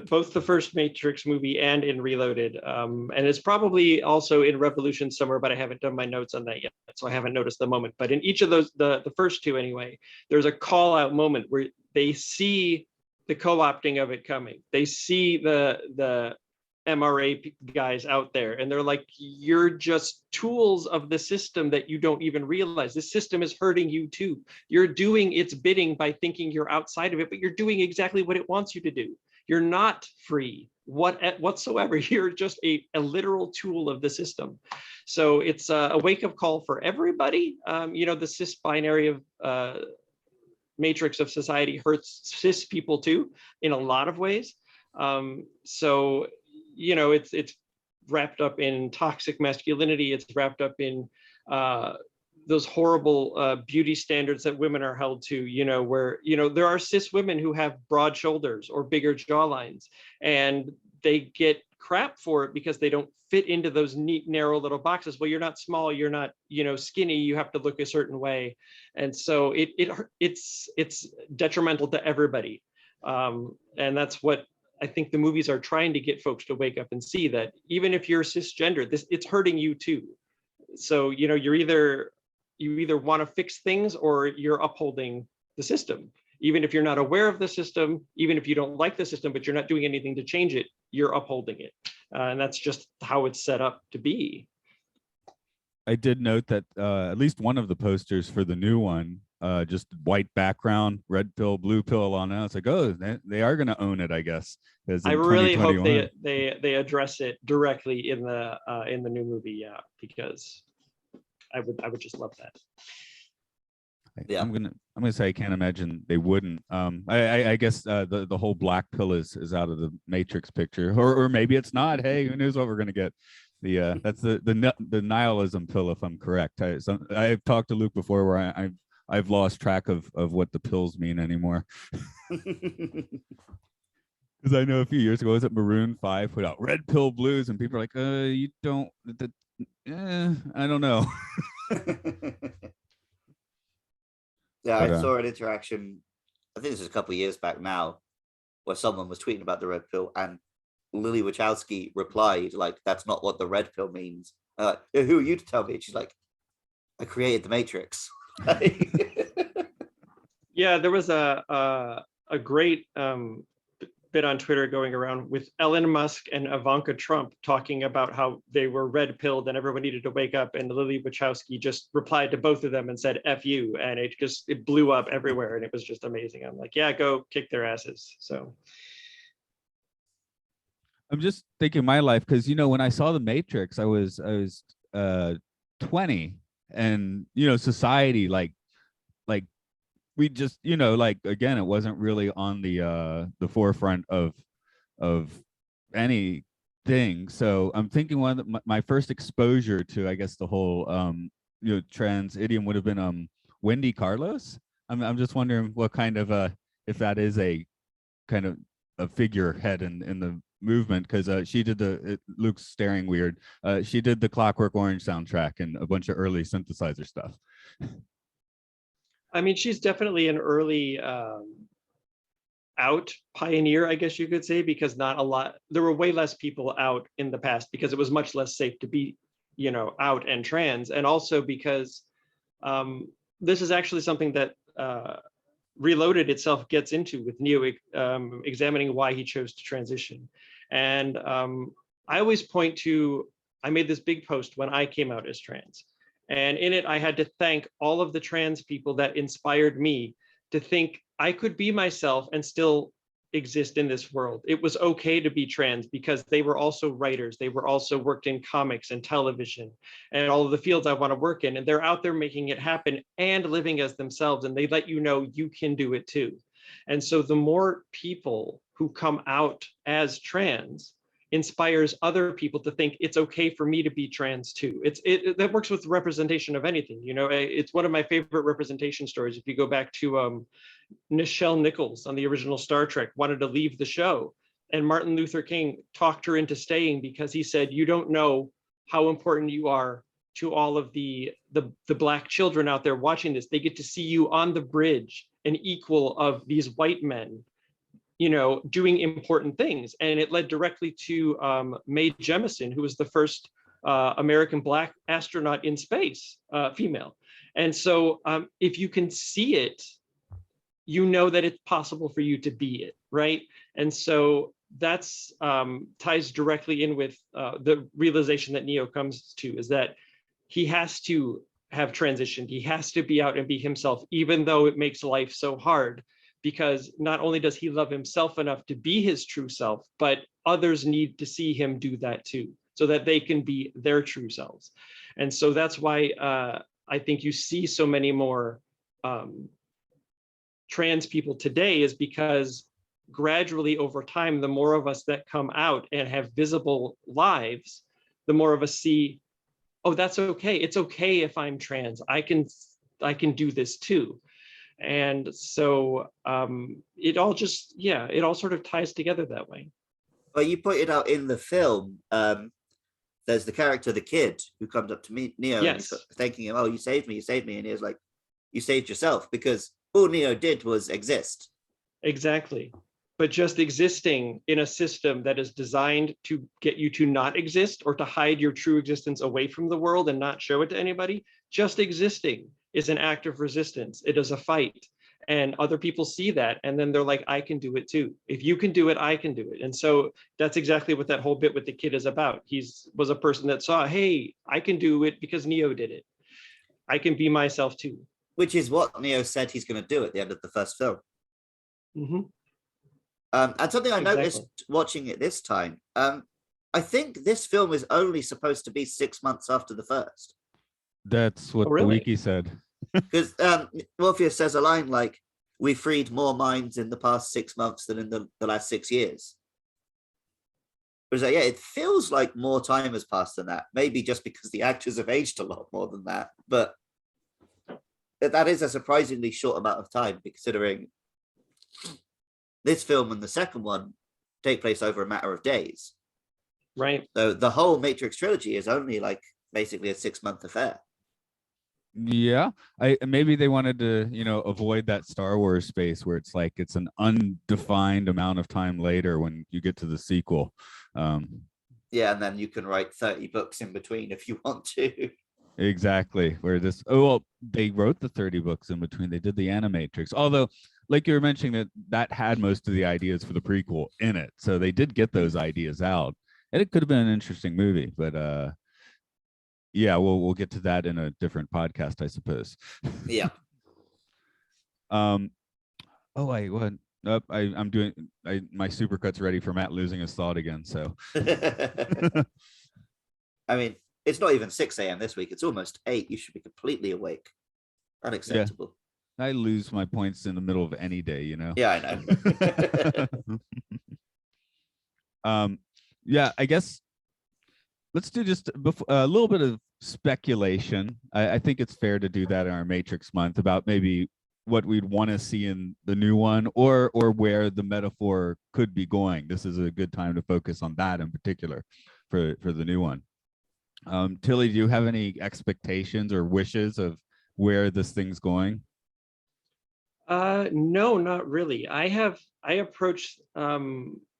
both the first Matrix movie and in Reloaded. And it's probably also in Revolution somewhere, but I haven't done my notes on that yet, so I haven't noticed the moment. But in each of those, the first two anyway, there's a call out moment where they see the co-opting of it coming. They see the MRA guys out there and they're like, you're just tools of the system that you don't even realize. The system is hurting you too. You're doing its bidding by thinking you're outside of it, but you're doing exactly what it wants you to do. You're not free whatsoever. You're just a literal tool of the system. So it's a wake-up call for everybody. The cis binary of matrix of society hurts cis people too in a lot of ways. So it's wrapped up in toxic masculinity. It's wrapped up in those horrible beauty standards that women are held to, where, there are cis women who have broad shoulders or bigger jawlines, and they get crap for it because they don't fit into those neat, narrow little boxes. Well, you're not small, you're not, skinny, you have to look a certain way. And so it's detrimental to everybody. And that's what I think the movies are trying to get folks to wake up and see that even if you're cisgender, it's hurting you too. So, you either want to fix things or you're upholding the system. Even if you're not aware of the system, even if you don't like the system, but you're not doing anything to change it, you're upholding it. And that's just how it's set up to be. I did note that at least one of the posters for the new one, just white background, red pill, blue pill on it. It's like, oh, they are going to own it, I guess. I really hope they address it directly in the new movie, yeah, because I would just love that. Yeah, I'm gonna say I can't imagine they wouldn't. I guess the whole black pill is out of the Matrix picture, or maybe it's not. Hey, who knows what we're gonna get? That's the nihilism pill, if I'm correct. I've talked to Luke before where I've lost track of what the pills mean anymore. Because I know a few years ago, was it Maroon 5 put out red pill blues, and people are like, you don't. I don't know. Yeah, But, I saw an interaction, I think this is a couple of years back now, where someone was tweeting about the red pill and Lily Wachowski replied, like, that's not what the red pill means. Like, who are you to tell me? And she's like, I created the Matrix. Yeah, there was a great bit on Twitter going around with Elon Musk and Ivanka Trump talking about how they were red pilled and everyone needed to wake up. And Lily Wachowski just replied to both of them and said, F you. And it blew up everywhere. And it was just amazing. I'm like, yeah, go kick their asses. So I'm just thinking my life, because when I saw the Matrix, I was 20, and society like we just like, again, it wasn't really on the forefront of anything. So I'm thinking my first exposure to, I guess, the whole trans idiom would have been Wendy Carlos. I'm just wondering what kind of if that is a kind of a figurehead in the movement, because she did Luke's staring weird. She did the Clockwork Orange soundtrack and a bunch of early synthesizer stuff. I mean, she's definitely an early out pioneer, I guess you could say, because there were way less people out in the past because it was much less safe to be, out and trans. And also because this is actually something that Reloaded itself gets into with Neo examining why he chose to transition. And I always point to, I made this big post when I came out as trans. And in it, I had to thank all of the trans people that inspired me to think I could be myself and still exist in this world. It was okay to be trans because they were also writers. They were also worked in comics and television and all of the fields I want to work in. And they're out there making it happen and living as themselves. And they let you know you can do it too. And so the more people who come out as trans inspires other people to think it's okay for me to be trans too. That works with representation of anything. It's one of my favorite representation stories. If you go back to Nichelle Nichols on the original Star Trek, wanted to leave the show, and Martin Luther King talked her into staying because he said, you don't know how important you are to all of the Black children out there watching this. They get to see you on the bridge, an equal of these white men, doing important things. And it led directly to Mae Jemison, who was the first American Black astronaut in space, female. And so if you can see it, that it's possible for you to be it, right? And so that's ties directly in with the realization that Neo comes to, is that he has to have transitioned. He has to be out and be himself, even though it makes life so hard, because not only does he love himself enough to be his true self, but others need to see him do that too, so that they can be their true selves. And so that's why I think you see so many more trans people today, is because gradually over time, the more of us that come out and have visible lives, the more of us see, oh, that's okay. It's okay if I'm trans. I can do this too. And so it all sort of ties together that way. Well, you pointed out in the film, there's the character, the kid, who comes up to meet Neo, yes, and thanking him, oh, you saved me. And he was like, you saved yourself, because all Neo did was exist. Exactly. but just existing in a system that is designed to get you to not exist or to hide your true existence away from the world and not show it to anybody, just existing is an act of resistance. It is a fight. And other people see that, and then they're like, I can do it too. If you can do it, I can do it. And so that's exactly what that whole bit with the kid is about. Was a person that saw, hey, I can do it because Neo did it. I can be myself too. Which is what Neo said he's going to do at the end of the first film. Mm-hmm. And something I noticed watching it this time, I think this film is only supposed to be 6 months after the first. That's what really? the wiki said. Because Morpheus says a line like, we freed more minds in the past 6 months than in the last 6 years. It was like, yeah, it feels like more time has passed than that. Maybe just because the actors have aged a lot more than that. But that is a surprisingly short amount of time, considering this film and the second one take place over a matter of days. Right. So the whole Matrix trilogy is only like basically a 6-month affair. Yeah, maybe they wanted to, avoid that Star Wars space where it's like it's an undefined amount of time later when you get to the sequel. Yeah, and then you can write 30 books in between if you want to. Exactly. They wrote the 30 books in between. They did the Animatrix. Although, like you were mentioning, that had most of the ideas for the prequel in it, so they did get those ideas out, and it could have been an interesting movie, but yeah, we'll get to that in a different podcast, I suppose. Yeah. Oh, what? Nope, I'm doing. My supercut's ready for Matt losing his thought again. So. I mean, it's not even 6 a.m. this week. It's almost 8. You should be completely awake. Unacceptable. Yeah. I lose my points in the middle of any day, Yeah, I know. Yeah, I guess. Let's do just a little bit of speculation. I think it's fair to do that in our Matrix month about maybe what we'd want to see in the new one, or where the metaphor could be going. This is a good time to focus on that in particular for the new one. Tilly, do you have any expectations or wishes of where this thing's going? No, not really. I approach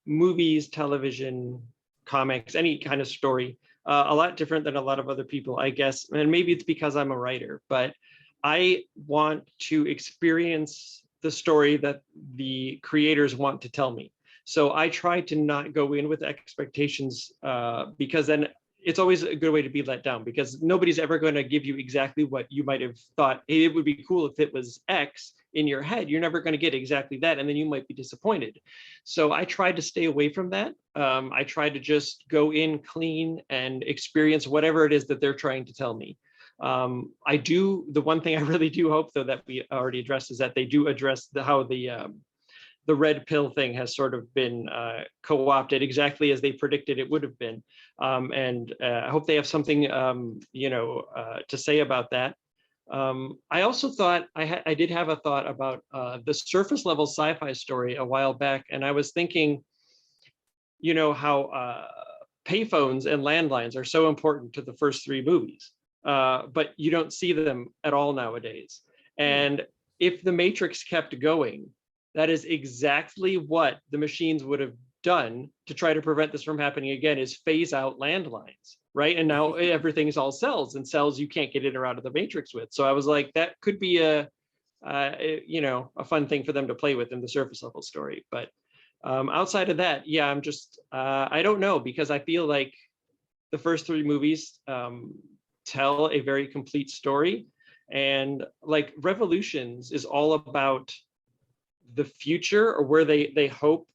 movies, television, comics, any kind of story, a lot different than a lot of other people, I guess. And maybe it's because I'm a writer, but I want to experience the story that the creators want to tell me. So I try to not go in with expectations because then it's always a good way to be let down, because nobody's ever going to give you exactly what you might have thought. Hey, it would be cool if it was X in your head. You're never going to get exactly that, and then you might be disappointed. So I tried to stay away from that. I tried to just go in clean and experience whatever it is that they're trying to tell me. The one thing I really do hope, though, that we already addressed, is that they do address how the red pill thing has sort of been co-opted exactly as they predicted it would have been. And I hope they have something, to say about that. I also thought, I did have a thought about the surface level sci-fi story a while back. And I was thinking, how payphones and landlines are so important to the first 3 movies, but you don't see them at all nowadays. And if the Matrix kept going, that is exactly what the machines would have done to try to prevent this from happening again, is phase out landlines, right? And now everything's all cells, and cells you can't get in or out of the Matrix with. So I was like, that could be a fun thing for them to play with in the surface level story. But outside of that, yeah, I'm just, I don't know, because I feel like the first 3 movies tell a very complete story. And like Revolutions is all about the future, or where they hope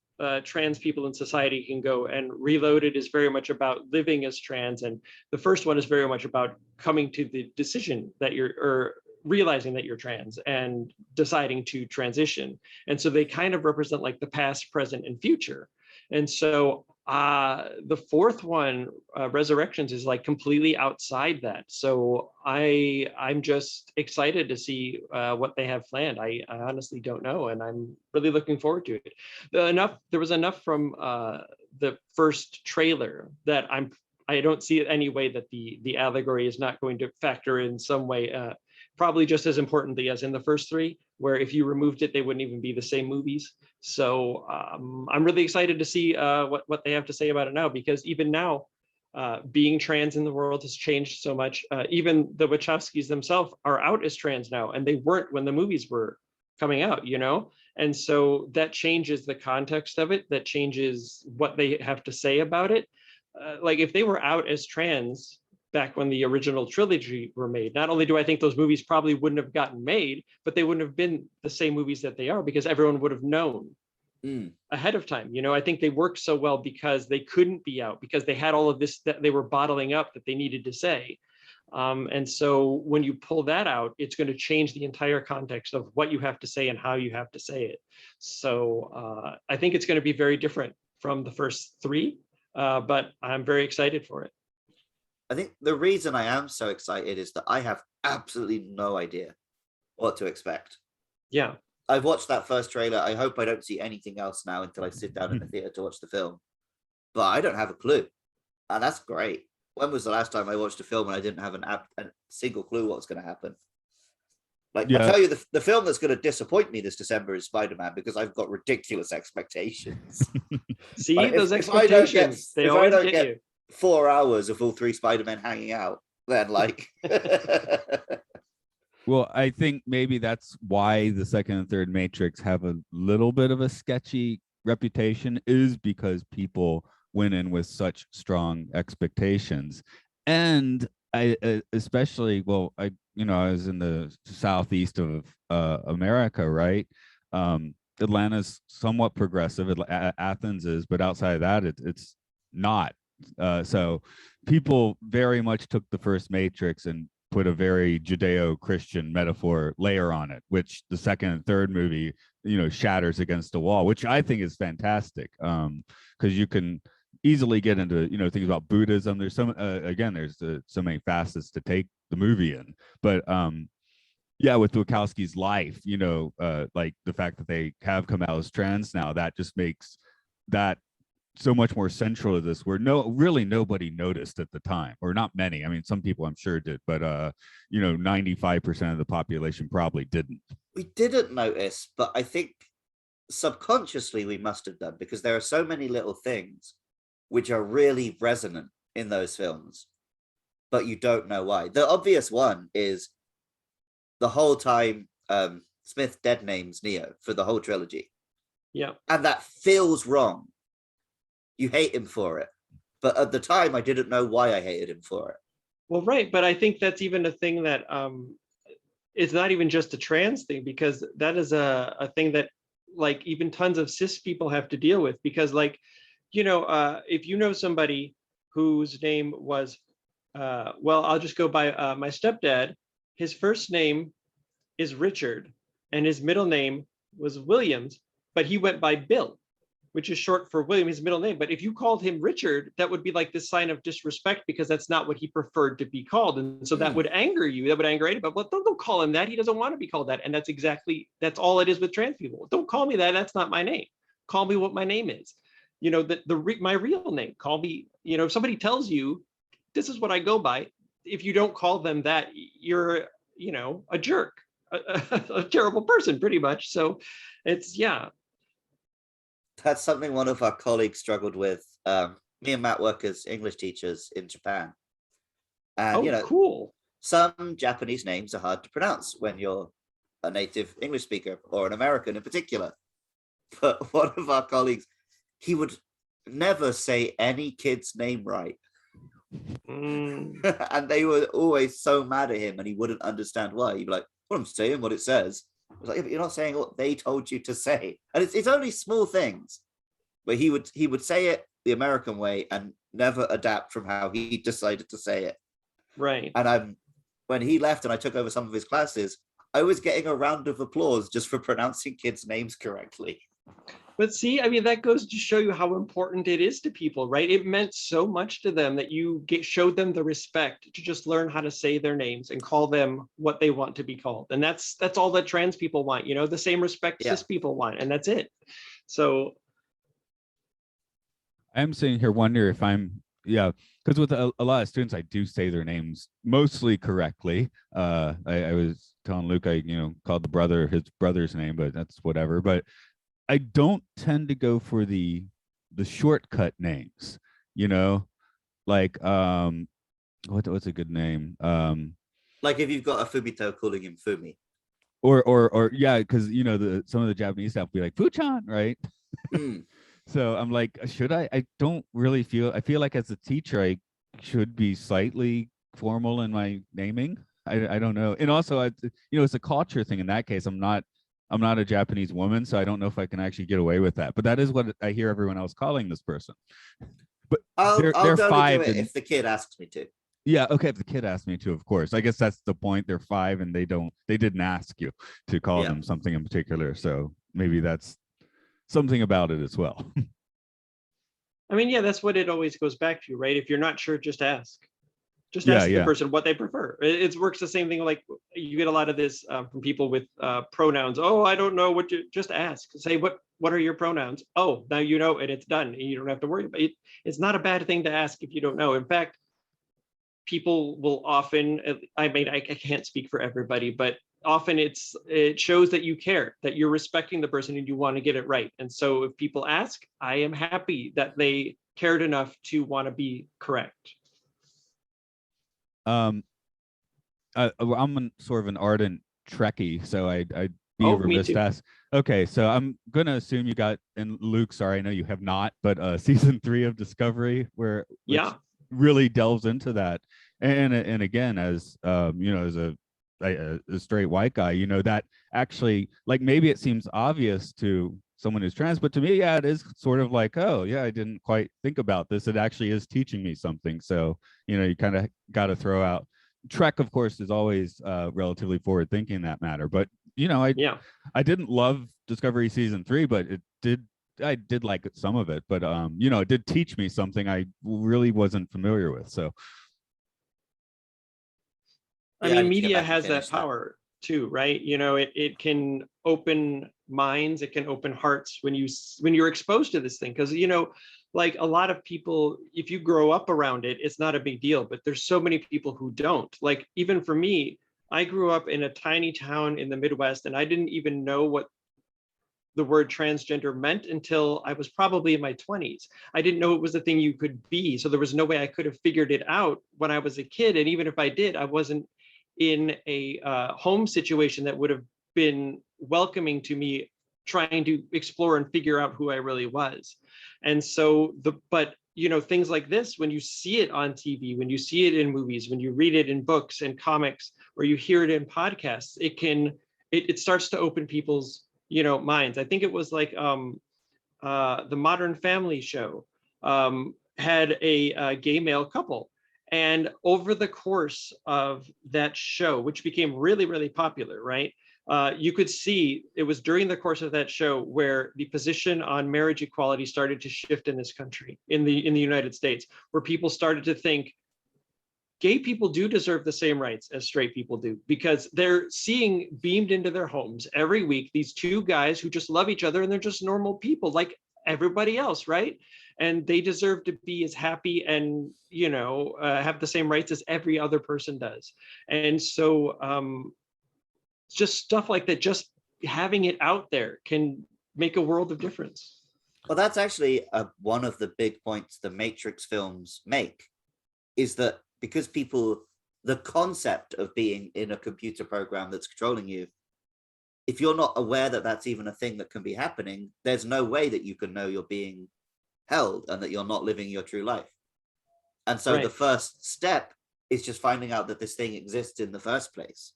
trans people in society can go, and Reloaded is very much about living as trans, and the first one is very much about coming to the decision that or realizing that you're trans and deciding to transition. And so they kind of represent like the past, present, and future. And so the fourth one, Resurrections, is like completely outside that. So I'm just excited to see what they have planned. I honestly don't know, and I'm really looking forward to it. There was enough from the first trailer that I don't see any way that the allegory is not going to factor in some way probably just as importantly as in the first three, where if you removed it, they wouldn't even be the same movies. So I'm really excited to see what they have to say about it now, because even now, being trans in the world has changed so much. Even the Wachowskis themselves are out as trans now, and they weren't when the movies were coming out, you know? And so that changes the context of it, that changes what they have to say about it. Like if they were out as trans back when the original trilogy were made, not only do I think those movies probably wouldn't have gotten made, but they wouldn't have been the same movies that they are, because everyone would have known ahead of time. You know, I think they worked so well because they couldn't be out, because they had all of this that they were bottling up that they needed to say. And so when you pull that out, it's going to change the entire context of what you have to say and how you have to say it. So I think it's going to be very different from the first three, but I'm very excited for it. I think the reason I am so excited is that I have absolutely no idea what to expect. Yeah. I've watched that first trailer. I hope I don't see anything else now until I sit down in the theater to watch the film. But I don't have a clue. And that's great. When was the last time I watched a film and I didn't have a single clue what was going to happen? Like, I'll tell you, the film that's going to disappoint me this December is Spider-Man, because I've got ridiculous expectations. See, like, those expectations, they always get you. 4 hours of all three Spider-Men hanging out, then like... Well, I think maybe that's why the second and third Matrix have a little bit of a sketchy reputation, is because people went in with such strong expectations. And I especially, well, I was in the southeast of America, right? Atlanta's somewhat progressive. Athens is, but outside of that, it's not. So people very much took the first Matrix and put a very Judeo-Christian metaphor layer on it, which the second and third movie, shatters against the wall, which I think is fantastic. Because you can easily get into, things about Buddhism. There's some, again, there's so many facets to take the movie in. But yeah, with Wachowski's life, like the fact that they have come out as trans now, that just makes that so much more central to this, where really nobody noticed at the time, or not many. I mean, some people I'm sure did, but 95% of the population probably didn't. We didn't notice, but I think subconsciously we must have done, because there are so many little things which are really resonant in those films, but you don't know why. The obvious one is the whole time Smith dead names Neo for the whole trilogy. Yeah. And that feels wrong. You hate him for it. But at the time, I didn't know why I hated him for it. Well, right. But I think that's even a thing that it's not even just a trans thing, because that is a thing that like even tons of cis people have to deal with. Because like, if you know somebody whose name was, well, I'll just go by my stepdad, his first name is Richard and his middle name was Williams, but he went by Bill, which is short for William, his middle name. But if you called him Richard, that would be like this sign of disrespect, because that's not what he preferred to be called. And so that would anger you. That would anger anybody. But don't call him that. He doesn't want to be called that. And that's all it is with trans people. Don't call me that. That's not my name. Call me what my name is. My real name. Call me, if somebody tells you, this is what I go by, if you don't call them that, you're, a jerk, a terrible person, pretty much. So it's, yeah. That's something one of our colleagues struggled with. Me and Matt work as English teachers in Japan. And, cool. Some Japanese names are hard to pronounce when you're a native English speaker, or an American in particular. But one of our colleagues, he would never say any kid's name right. And they were always so mad at him, and he wouldn't understand why. He'd be like, well, I'm saying what it says. I was like, yeah, but you're not saying what they told you to say. And it's only small things, but he would say it the American way and never adapt from how he decided to say it. Right. And when he left and I took over some of his classes, I was getting a round of applause just for pronouncing kids' names correctly. But see, I mean, that goes to show you how important it is to people, right? It meant so much to them that you showed them the respect to just learn how to say their names and call them what they want to be called. And that's all that trans people want, the same respect cis people want, and that's it. So I'm sitting here wondering if I'm Yeah, because with a lot of students, I do say their names mostly correctly. I was telling Luke, I called the brother his brother's name, but that's whatever. But I don't tend to go for the shortcut names. You know, like what's a good name? Like if you've got a Fumito calling him Fumi. Or yeah, because some of the Japanese stuff be like Fuchan, right? Mm. So I'm like, should I don't really feel, I feel like as a teacher I should be slightly formal in my naming. I don't know. And also it's a culture thing in that case. I'm not a Japanese woman, so I don't know if I can actually get away with that. But that is what I hear everyone else calling this person. But I'll they're only do 5 it if the kid asks me to. yeah, okay, if the kid asked me to, of course. I guess that's the point. They're 5 and they didn't ask you to call Yeah. them something in particular. So maybe that's something about it as well. I mean, yeah, that's what it always goes back to, right? If you're not sure, just ask. Just Yeah, ask the yeah. person what they prefer. It works the same thing. Like you get a lot of this from people with pronouns. Oh, I don't know what to. Just ask. Say what are your pronouns? Oh, now you know, and it's done. And you don't have to worry about it. It's not a bad thing to ask if you don't know. In fact, people will often. I mean, I can't speak for everybody, but often it shows that you care, that you're respecting the person and you want to get it right. And so if people ask, I am happy that they cared enough to want to be correct. I'm sort of an ardent Trekkie, so I'd be Oh, me remiss too. to ask. Okay, so I'm gonna assume you got, and Luke, sorry, I know you have not, but season 3 of Discovery, which Yeah. really delves into that, and again, as as a straight white guy, that actually, like, maybe it seems obvious to someone who's trans, but to me, yeah, it is sort of like, oh yeah, I didn't quite think about this. It actually is teaching me something. So you kind of got to throw out. Trek, of course, is always relatively forward thinking in that matter, but I didn't love Discovery season 3, but I did like some of it, but it did teach me something I really wasn't familiar with. So I mean, media has that power too, right? It can open minds, it can open hearts when you're exposed to this thing. Because like a lot of people, if you grow up around it, it's not a big deal. But there's so many people who don't. Like even for me, I grew up in a tiny town in the Midwest, and I didn't even know what the word transgender meant until I was probably in my 20s. I didn't know it was a thing you could be. So there was no way I could have figured it out when I was a kid. And even if I did, I wasn't in a home situation that would have been welcoming to me trying to explore and figure out who I really was. And so things like this, when you see it on TV, when you see it in movies, when you read it in books and comics, or you hear it in podcasts, it starts to open people's minds. I think it was like the Modern Family show had a gay male couple. And over the course of that show, which became really, really popular, right? You could see it was during the course of that show where the position on marriage equality started to shift in this country, in the United States, where people started to think gay people do deserve the same rights as straight people do, because they're seeing beamed into their homes every week these two guys who just love each other and they're just normal people like everybody else, right? And they deserve to be as happy and have the same rights as every other person does. And so just stuff like that, just having it out there can make a world of difference. Well, that's actually one of the big points the Matrix films make, is that because the concept of being in a computer program that's controlling you, if you're not aware that that's even a thing that can be happening, there's no way that you can know you're being held and that you're not living your true life. And so the first step is just finding out that this thing exists in the first place.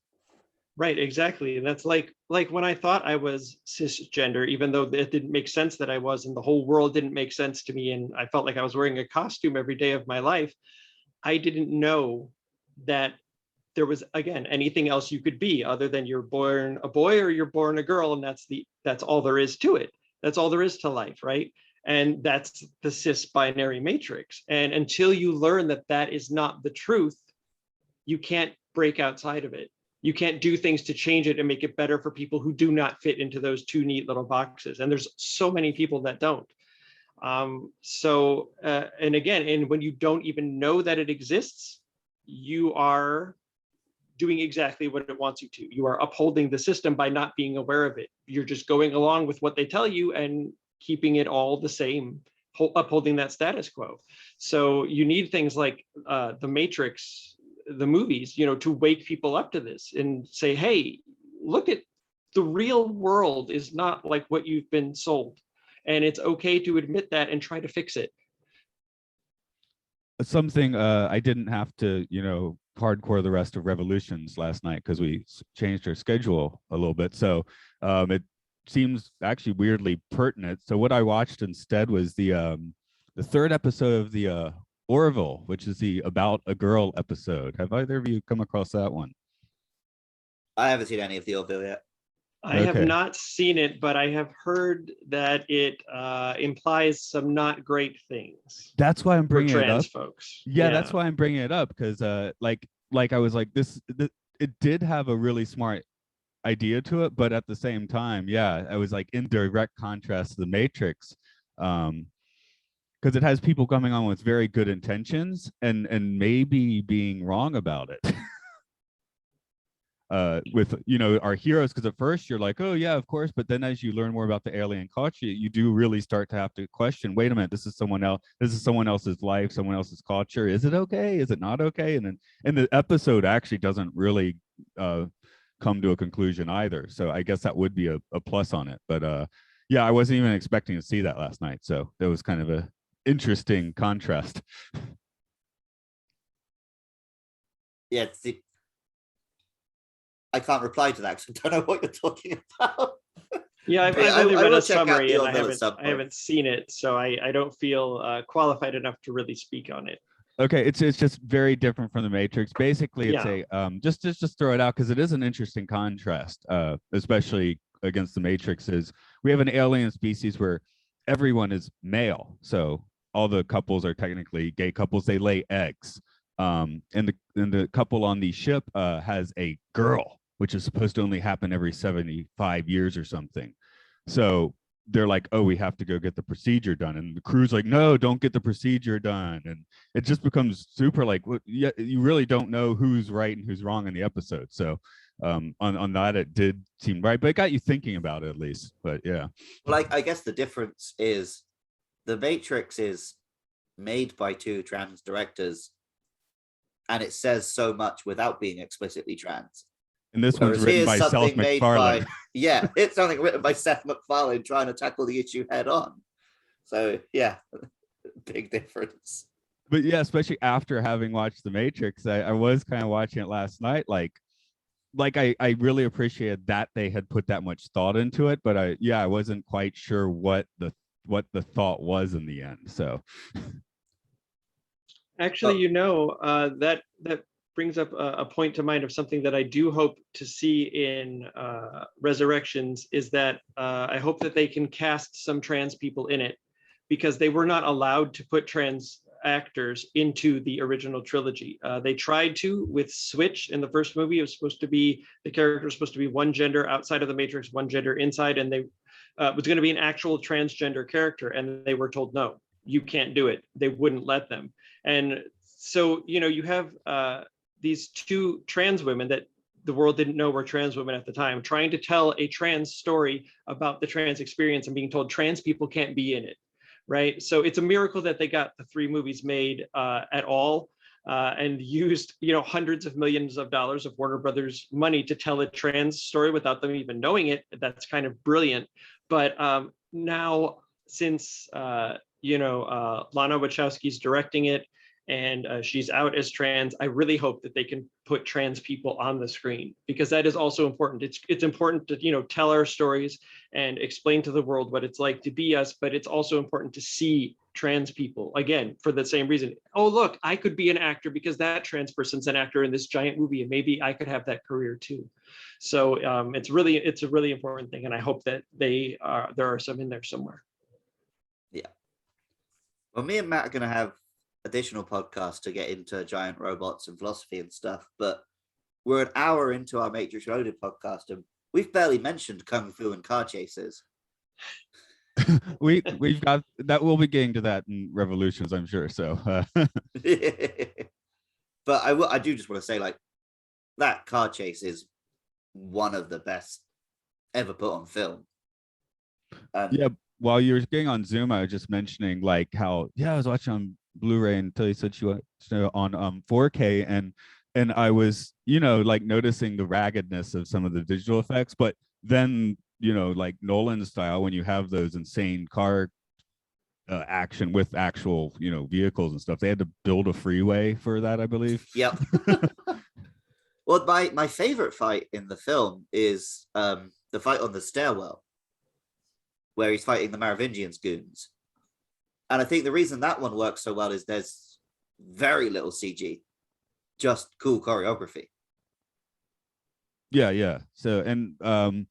Right, exactly. And that's like when I thought I was cisgender, even though it didn't make sense that I was, and the whole world didn't make sense to me, and I felt like I was wearing a costume every day of my life, I didn't know that there was, again, anything else you could be other than you're born a boy or you're born a girl, and that's all there is to it. That's all there is to life, right? And that's the cis binary matrix. And until you learn that that is not the truth, you can't break outside of it. You can't do things to change it and make it better for people who do not fit into those two neat little boxes. And there's so many people that don't. And again, and when you don't even know that it exists, you are doing exactly what it wants you to. You are upholding the system by not being aware of it. You're just going along with what they tell you and keeping it all the same, upholding that status quo. So you need things like the Matrix, the movies, to wake people up to this and say, hey, look at the real world is not like what you've been sold. And it's okay to admit that and try to fix it. Something I didn't have to, hardcore the rest of Revolutions last night because we changed our schedule a little bit. So it seems actually weirdly pertinent. So what I watched instead was the third episode of the Orville, which is the About a Girl episode. Have either of you come across that one? I haven't seen any of the Orville yet. I have not seen it, but I have heard that it implies some not great things. That's why I'm bringing it up, folks. Yeah, that's why I'm bringing it up because, like I was like, it did have a really smart idea to it, but at the same time, yeah, I was like in direct contrast to the Matrix, because it has people coming on with very good intentions and maybe being wrong about it. With our heroes, because at first you're like, oh yeah, of course, but then as you learn more about the alien culture, you do really start to have to question, wait a minute, this is someone else's life, someone else's culture. Is it okay? Is it not okay? And the episode actually doesn't really come to a conclusion either, so I guess that would be a plus on it. But yeah, I wasn't even expecting to see that last night, so that was kind of a interesting contrast. Yeah, I can't reply to that because I don't know what you're talking about. Yeah, I've only read a summary and I haven't seen it, so I don't feel qualified enough to really speak on it. Okay, it's just very different from the Matrix. Basically, it's a just throw it out because it is an interesting contrast, especially against the Matrix. Is we have an alien species where everyone is male, so all the couples are technically gay couples. They lay eggs, and the couple on the ship has a girl, which is supposed to only happen every 75 years or something. So they're like, oh, we have to go get the procedure done. And the crew's like, no, don't get the procedure done. And it just becomes super like, well, yeah, you really don't know who's right and who's wrong in the episode. So on that, it did seem right, but it got you thinking about it at least. But yeah. Like, I guess the difference is the Matrix is made by two trans directors and it says so much without being explicitly trans. And this one's written by Seth MacFarlane. Yeah, it's something written by Seth MacFarlane trying to tackle the issue head on. So yeah, big difference. But yeah, especially after having watched The Matrix, I was kind of watching it last night. Like I really appreciated that they had put that much thought into it. But I wasn't quite sure what the thought was in the end. So actually, that brings up a point to mind of something that I do hope to see in Resurrections is that I hope that they can cast some trans people in it, because they were not allowed to put trans actors into the original trilogy. They tried to with Switch in the first movie. It was supposed to be, the character was supposed to be one gender outside of the Matrix, one gender inside, and they was going to be an actual transgender character, and they were told, no, you can't do it. They wouldn't let them. And so, you have these two trans women that the world didn't know were trans women at the time, trying to tell a trans story about the trans experience and being told trans people can't be in it, right? So it's a miracle that they got the 3 movies made at all, and used, hundreds of millions of dollars of Warner Brothers money to tell a trans story without them even knowing it. That's kind of brilliant. But now, since, Lana Wachowski's directing it, and she's out as trans, I really hope that they can put trans people on the screen, because that is also important. It's important to tell our stories and explain to the world what it's like to be us, but it's also important to see trans people, again, for the same reason. Oh, look, I could be an actor because that trans person's an actor in this giant movie, and maybe I could have that career too. So it's a really important thing, and I hope that there are some in there somewhere. Yeah. Well, me and Matt are going to have additional podcasts to get into giant robots and philosophy and stuff, but we're an hour into our Matrix Loaded podcast and we've barely mentioned kung fu and car chases. we've got that. We'll be getting to that in Revolutions, I'm sure. So, but I do just want to say, like, that car chase is one of the best ever put on film. Yeah, while you were getting on Zoom, I was just mentioning like how I was watching on Blu-ray until you said you watched on 4K, and I was like noticing the raggedness of some of the digital effects, but then like Nolan style, when you have those insane car action with actual vehicles and stuff, they had to build a freeway for that, I believe. Yep. Well, my favorite fight in the film is the fight on the stairwell, where he's fighting the Merovingian goons. And I think the reason that one works so well is there's very little CG, just cool choreography. Yeah. So, and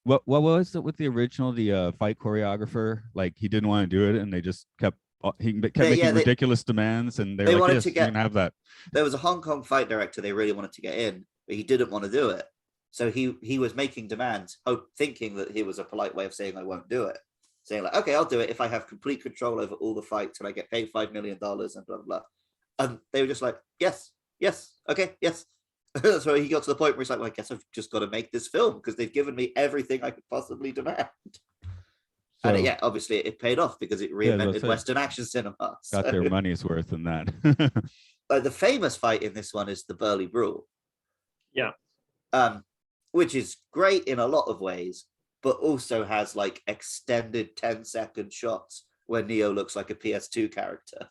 what was it with the original, the fight choreographer? Like, he didn't want to do it, and they just kept making ridiculous demands, and they wanted to get, you can have that. There was a Hong Kong fight director they really wanted to get in, but he didn't want to do it. So he was making demands, thinking that he was a polite way of saying I won't do it. Saying like, okay, I'll do it if I have complete control over all the fights and I get paid $5 million and blah, blah, blah. And they were just like, yes, okay, yes. So he got to the point where he's like, well, I guess I've just got to make this film because they've given me everything I could possibly demand. So, and yeah, obviously it paid off because it reinvented Western action cinema. Got their money's worth in that. The famous fight in this one is the Burly Brawl. Yeah. Which is great in a lot of ways, but also has like extended 10-second shots where Neo looks like a PS2 character.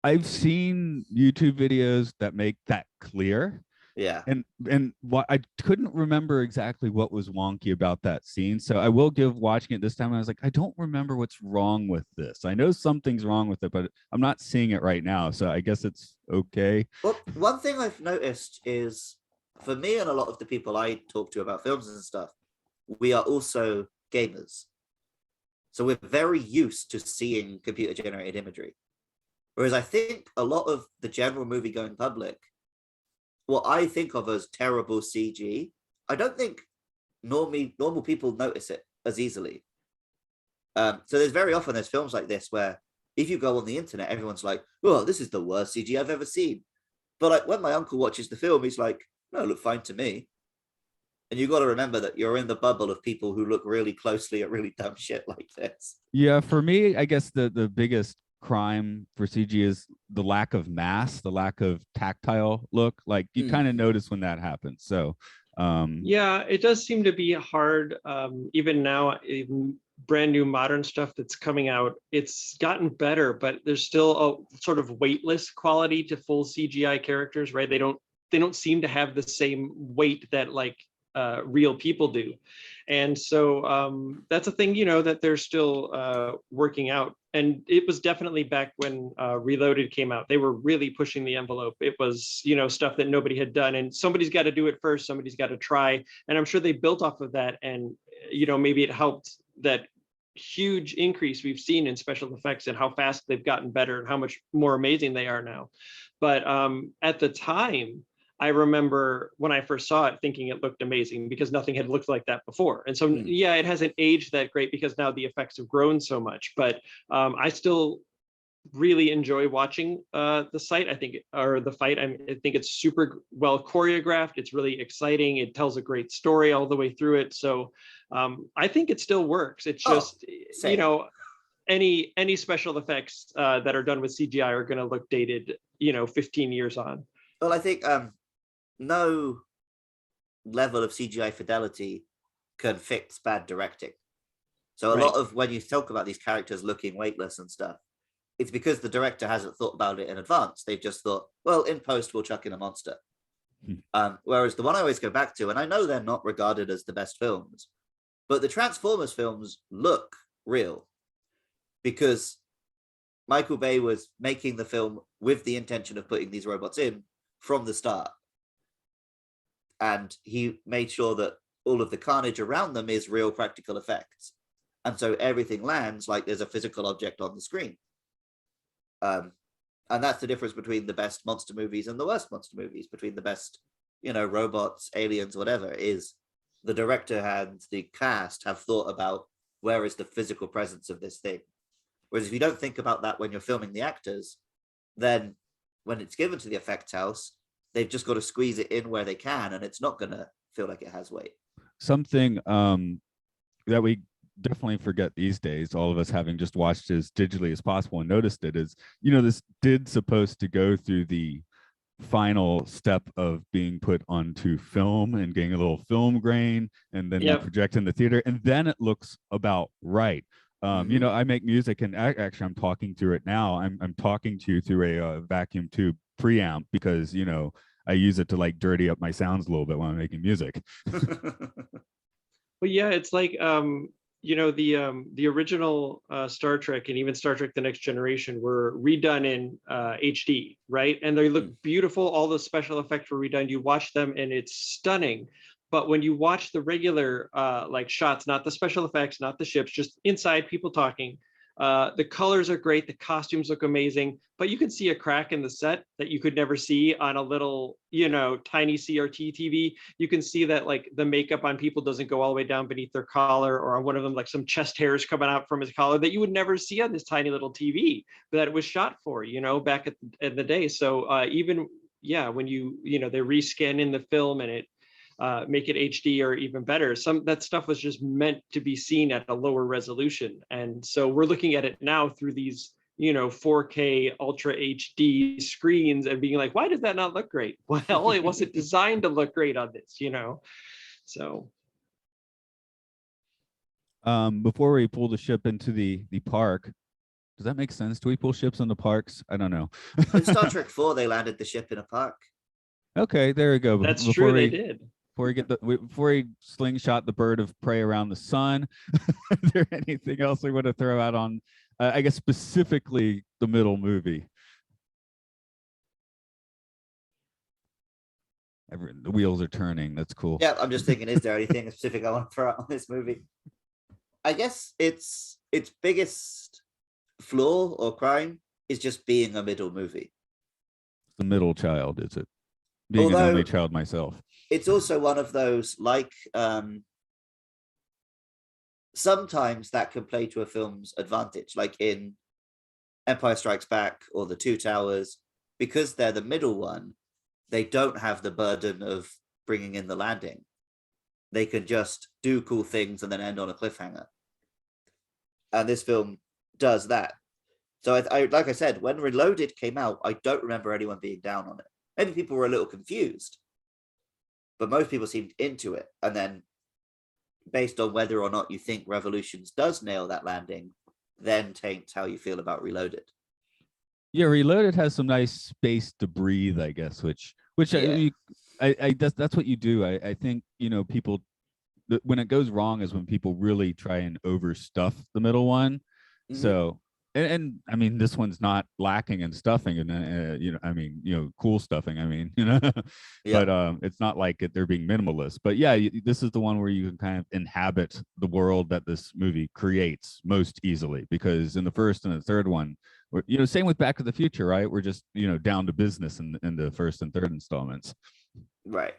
I've seen YouTube videos that make that clear. Yeah. And what I couldn't remember exactly what was wonky about that scene. So I will give watching it this time. I was like, I don't remember what's wrong with this. I know something's wrong with it, but I'm not seeing it right now. So I guess it's okay. Well, one thing I've noticed is, for me and a lot of the people I talk to about films and stuff, we are also gamers. So we're very used to seeing computer generated imagery. Whereas I think a lot of the general movie going public, what I think of as terrible CG, I don't think normal people notice it as easily. So there's films like this where if you go on the internet, everyone's like, oh, this is the worst CG I've ever seen. But like when my uncle watches the film, he's like, no, it looked fine to me. And you got to remember that you're in the bubble of people who look really closely at really dumb shit like this. Yeah, for me, I guess the biggest crime for CG is the lack of mass, the lack of tactile look. Like you kind of notice when that happens. So yeah, it does seem to be hard. Even now, even brand new modern stuff that's coming out, it's gotten better, but there's still a sort of weightless quality to full CGI characters, right? They don't seem to have the same weight that like real people do. And so that's a thing, that they're still working out. And it was definitely back when Reloaded came out, they were really pushing the envelope. It was, stuff that nobody had done, and somebody's got to do it first. Somebody's got to try. And I'm sure they built off of that. And, maybe it helped that huge increase we've seen in special effects and how fast they've gotten better and how much more amazing they are now. But at the time, I remember when I first saw it thinking it looked amazing because nothing had looked like that before. And so, yeah, it hasn't aged that great because now the effects have grown so much, but I still really enjoy watching the fight. I think it's super well choreographed. It's really exciting. It tells a great story all the way through it. So I think it still works. It's just, any special effects that are done with CGI are going to look dated, 15 years on. Well, I think no level of CGI fidelity can fix bad directing. So a lot of when you talk about these characters looking weightless and stuff, it's because the director hasn't thought about it in advance. They've just thought, well, in post, we'll chuck in a monster. Whereas the one I always go back to, and I know they're not regarded as the best films, but the Transformers films look real because Michael Bay was making the film with the intention of putting these robots in from the start. And he made sure that all of the carnage around them is real practical effects. And so everything lands like there's a physical object on the screen. And that's the difference between the best monster movies and the worst monster movies, between the best, robots, aliens, whatever, is the director and the cast have thought about where is the physical presence of this thing? Whereas if you don't think about that when you're filming the actors, then when it's given to the effects house, they've just got to squeeze it in where they can, and it's not going to feel like it has weight. Something that we definitely forget these days, all of us having just watched as digitally as possible and noticed it, is, this did supposed to go through the final step of being put onto film and getting a little film grain and then project in the theater, and then it looks about right. I make music, and actually I'm talking through it now. I'm talking to you through a vacuum tube preamp because I use it to like dirty up my sounds a little bit when I'm making music. Well, yeah, it's like the original Star Trek and even Star Trek: The Next Generation were redone in HD, right? And they look beautiful. All the special effects were redone. You watch them and it's stunning. But when you watch the regular like shots, not the special effects, not the ships, just inside people talking, the colors are great. The costumes look amazing, but you can see a crack in the set that you could never see on a little, tiny CRT TV. You can see that like the makeup on people doesn't go all the way down beneath their collar, or on one of them, like some chest hairs coming out from his collar that you would never see on this tiny little TV that it was shot for, back at the day. So even, when they rescan in the film and it, make it HD or even better. That stuff was just meant to be seen at a lower resolution. And so we're looking at it now through these, 4K Ultra HD screens and being like, why does that not look great? Well, it wasn't designed to look great on this, so. Before we pull the ship into the park, does that make sense? Do we pull ships into parks? I don't know. In Star Trek 4, they landed the ship in a park. Okay, there we go. That's true, they did. Before he slingshot the bird of prey around the sun, is there anything else we want to throw out on, I guess specifically the middle movie? The wheels are turning. That's cool. Yeah, I'm just thinking, is there anything specific I want to throw out on this movie? I guess its biggest flaw or crime is just being a middle movie. The middle child, is it? Being an only child myself. It's also one of those, like, sometimes that can play to a film's advantage, like in Empire Strikes Back or The Two Towers, because they're the middle one, they don't have the burden of bringing in the landing. They can just do cool things and then end on a cliffhanger. And this film does that. So I like I said, when Reloaded came out, I don't remember anyone being down on it. Maybe people were a little confused, but most people seemed into it. And then based on whether or not you think Revolutions does nail that landing, then taints how you feel about Reloaded. Yeah, Reloaded has some nice space to breathe, I guess, which yeah. That's what you do. I think, people, when it goes wrong is when people really try and overstuff the middle one. Mm-hmm. So, and I mean, this one's not lacking in stuffing, and cool stuffing. Yeah. But it's not like they're being minimalist. But yeah, this is the one where you can kind of inhabit the world that this movie creates most easily, because in the first and the third one, same with Back to the Future, right? We're just down to business in the first and third installments. Right.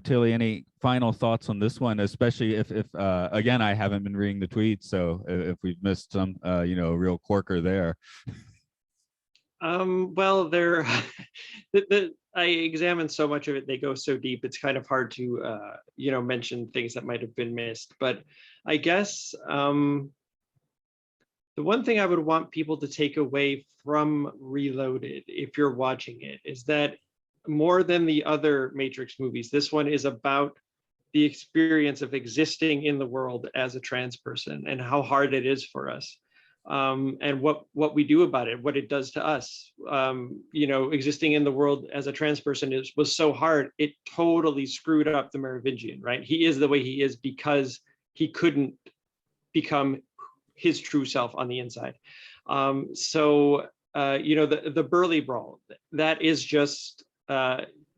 Tilly, any final thoughts on this one, especially if again, I haven't been reading the tweets, so if we've missed some, a real corker there. Well, there, I examined so much of it. They go so deep. It's kind of hard to, mention things that might have been missed. But I guess the one thing I would want people to take away from Reloaded, if you're watching it, is that more than the other Matrix movies, this one is about the experience of existing in the world as a trans person and how hard it is for us, and what we do about it, what it does to us. Existing in the world as a trans person was so hard, it totally screwed up the Merovingian, right? He is the way he is because he couldn't become his true self on the inside. The Burley Brawl, that is just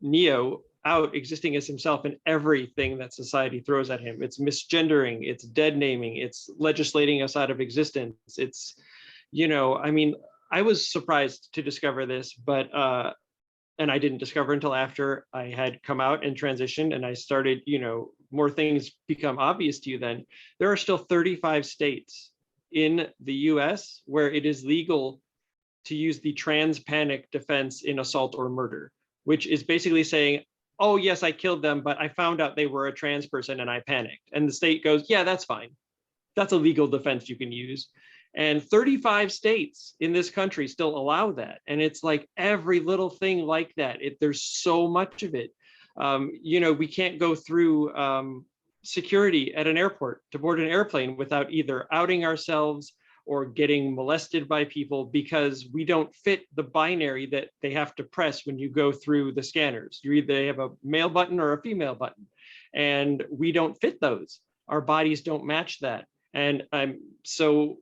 Neo out existing as himself in everything that society throws at him. It's misgendering, it's dead naming, it's legislating us out of existence. It's, I was surprised to discover this, but and I didn't discover until after I had come out and transitioned, and I started, more things become obvious to you, then there are still 35 states in the US where it is legal to use the trans panic defense in assault or murder, which is basically saying, oh yes, I killed them, but I found out they were a trans person and I panicked. And the state goes, yeah, that's fine. That's a legal defense you can use. And 35 states in this country still allow that. And it's like every little thing like that. There's so much of it. We can't go through security at an airport to board an airplane without either outing ourselves or getting molested by people because we don't fit the binary that they have to press when you go through the scanners. You either have a male button or a female button, and we don't fit those. Our bodies don't match that. And so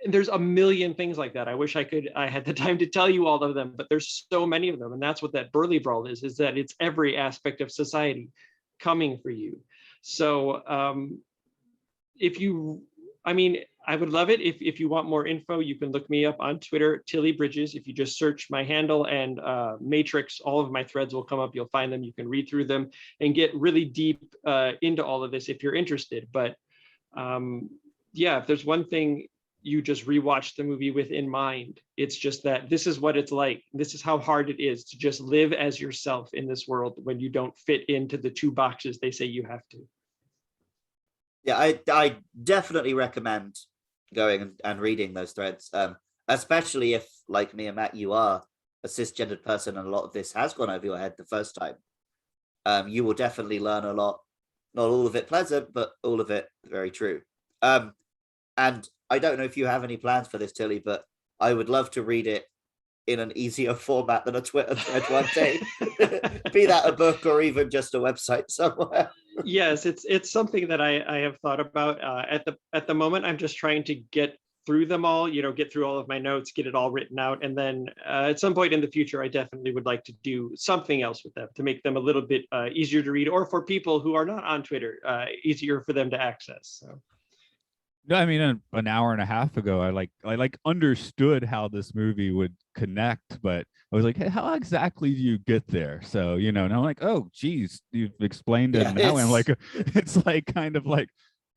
there's a million things like that. I wish I had the time to tell you all of them, but there's so many of them. And that's what that Burly Brawl is that it's every aspect of society coming for you. So I would love it if you want more info, you can look me up on Twitter, Tilly Bridges. If you just search my handle and Matrix, all of my threads will come up. You'll find them. You can read through them and get really deep into all of this if you're interested. But if there's one thing you just rewatch the movie with in mind, it's just that this is what it's like. This is how hard it is to just live as yourself in this world when you don't fit into the two boxes they say you have to. Yeah, I definitely recommend going and reading those threads, especially if, like me and Matt, you are a cisgendered person and a lot of this has gone over your head the first time. You will definitely learn a lot. Not all of it pleasant, but all of it very true. And I don't know if you have any plans for this, Tilly, but I would love to read it in an easier format than a Twitter thread one day. Be that a book or even just a website somewhere. Yes, it's something that I have thought about. At the moment, I'm just trying to get through them all, get through all of my notes, get it all written out. And then at some point in the future, I definitely would like to do something else with them to make them a little bit easier to read, or for people who are not on Twitter, easier for them to access. So. No, I mean, an hour and a half ago, I understood how this movie would connect, but I was like, hey, how exactly do you get there? So, and I'm like, oh, geez, you've explained it now. And I'm like, it's like kind of like,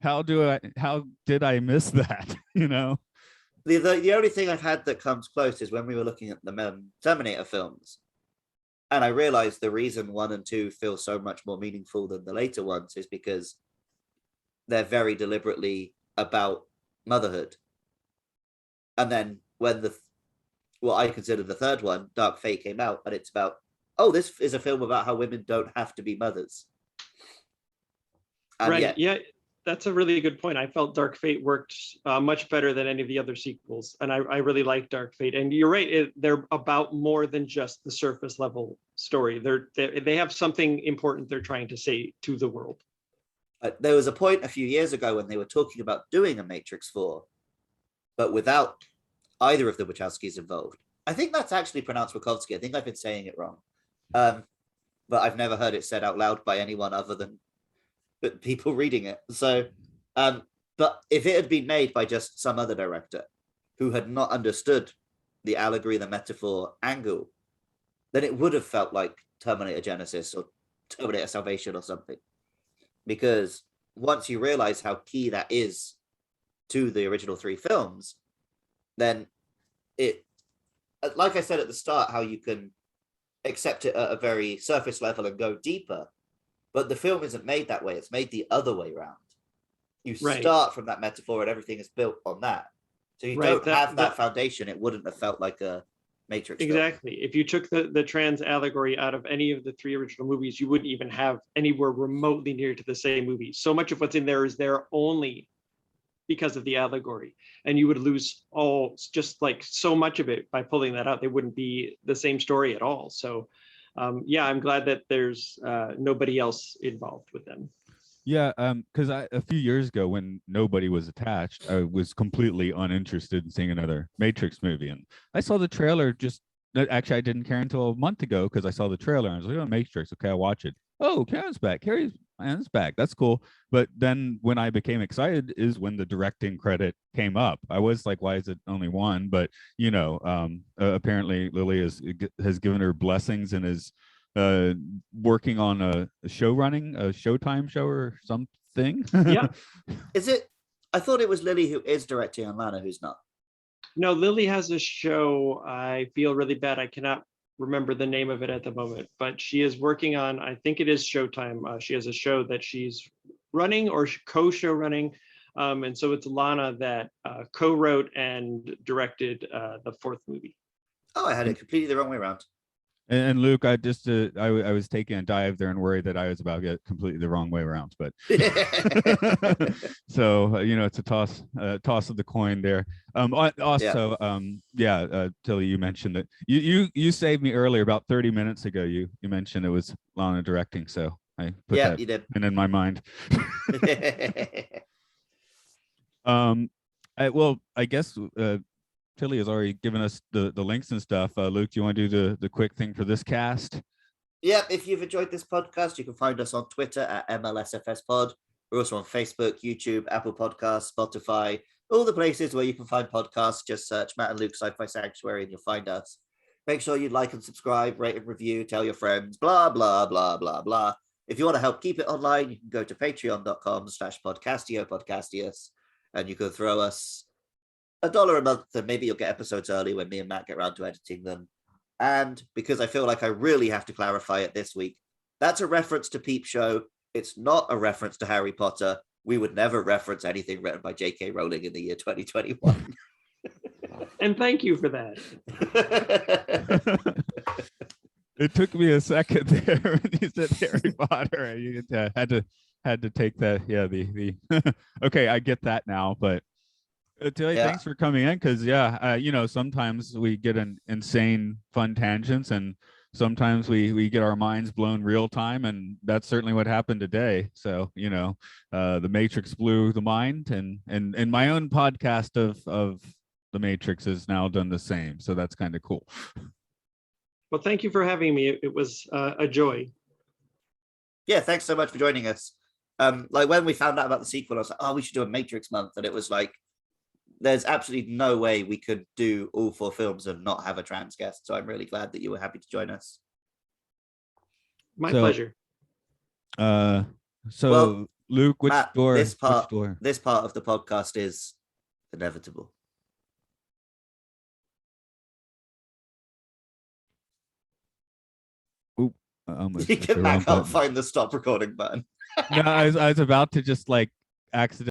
how did I miss that? The only thing I've had that comes close is when we were looking at the Terminator films. And I realized the reason 1 and 2 feel so much more meaningful than the later ones is because they're very deliberately about motherhood. And then when what I consider the third one, Dark Fate, came out, and it's about, this is a film about how women don't have to be mothers. And right. Yeah, that's a really good point. I felt Dark Fate worked much better than any of the other sequels. And I really like Dark Fate. And you're right, they're about more than just the surface level story. They have something important they're trying to say to the world. There was a point a few years ago when they were talking about doing a Matrix 4, but without either of the Wachowskis involved. I think that's actually pronounced Wachowski. I think I've been saying it wrong. But I've never heard it said out loud by anyone other than people reading it. So, but if it had been made by just some other director who had not understood the allegory, the metaphor angle, then it would have felt like Terminator Genesis or Terminator Salvation or something. Because once you realize how key that is to the original 3 films, then it, like I said at the start, how you can accept it at a very surface level and go deeper, but the film isn't made that way. It's made the other way around. You start from that metaphor and everything is built on that. So you don't have that foundation, it wouldn't have felt like a Matrix exactly film. If you took the trans allegory out of any of the 3 original movies, you wouldn't even have anywhere remotely near to the same movie. So much of what's in there is there only because of the allegory, and you would lose just like so much of it by pulling that out. They wouldn't be the same story at all. So I'm glad that there's nobody else involved with them. Yeah, because a few years ago, when nobody was attached, I was completely uninterested in seeing another Matrix movie, and I saw the trailer. Actually, I didn't care until a month ago because I saw the trailer and I was like, "Oh, Matrix, okay, I'll watch it." Oh, Karen's back. Carrie's back. That's cool. But then when I became excited is when the directing credit came up. I was like, "Why is it only one?" But apparently Lily has given her blessings and is working on a show running, a Showtime show or something. Yeah. Is it? I thought it was Lily who is directing and Lana who's not. No, Lily has a show. I feel really bad. I cannot remember the name of it at the moment, but she is working on, I think it is Showtime. She has a show that she's running or co-show running. And so it's Lana that co-wrote and directed the fourth movie. Oh, I had it completely the wrong way around. And Luke, I just I was taking a dive there and worried that I was about to get completely the wrong way around, but so it's a toss of the coin there. Also, Tilly, you mentioned that you saved me earlier about 30 minutes ago. You mentioned it was Lana directing, so I put that you did. in my mind. I guess Tilly has already given us the links and stuff. Luke, do you want to do the quick thing for this cast? Yep, if you've enjoyed this podcast, you can find us on Twitter at MLSFS118. We're also on Facebook, YouTube, Apple Podcasts, Spotify, all the places where you can find podcasts. Just search Matt and Luke Sci-Fi Sanctuary and you'll find us. Make sure you like and subscribe, rate and review, tell your friends, blah, blah, blah, blah, blah. If you want to help keep it online, you can go to patreon.com/podcastio, and you can throw us $1 a month, and maybe you'll get episodes early when me and Matt get around to editing them. And because I feel like I really have to clarify it this week, that's a reference to Peep Show. It's not a reference to Harry Potter. We would never reference anything written by J.K. Rowling in the year 2021. And thank you for that. It took me a second there when you said Harry Potter. You had to take that. Yeah, the okay, I get that now, but Tilly, thanks for coming in, because sometimes we get an insane fun tangents, and sometimes we get our minds blown real time, and that's certainly what happened today. So the Matrix blew the mind, and my own podcast of the Matrix has now done the same. So that's kind of cool. Well, thank you for having me. It was a joy. Yeah, thanks so much for joining us. Like when we found out about the sequel, I was like, oh, we should do a Matrix month, and it was like, there's absolutely no way we could do all 4 films and not have a trans guest. So I'm really glad that you were happy to join us. My pleasure. So Luke, which Matt, door? This part of the podcast is inevitable. Matt can't find the stop recording button. No, I was about to just accidentally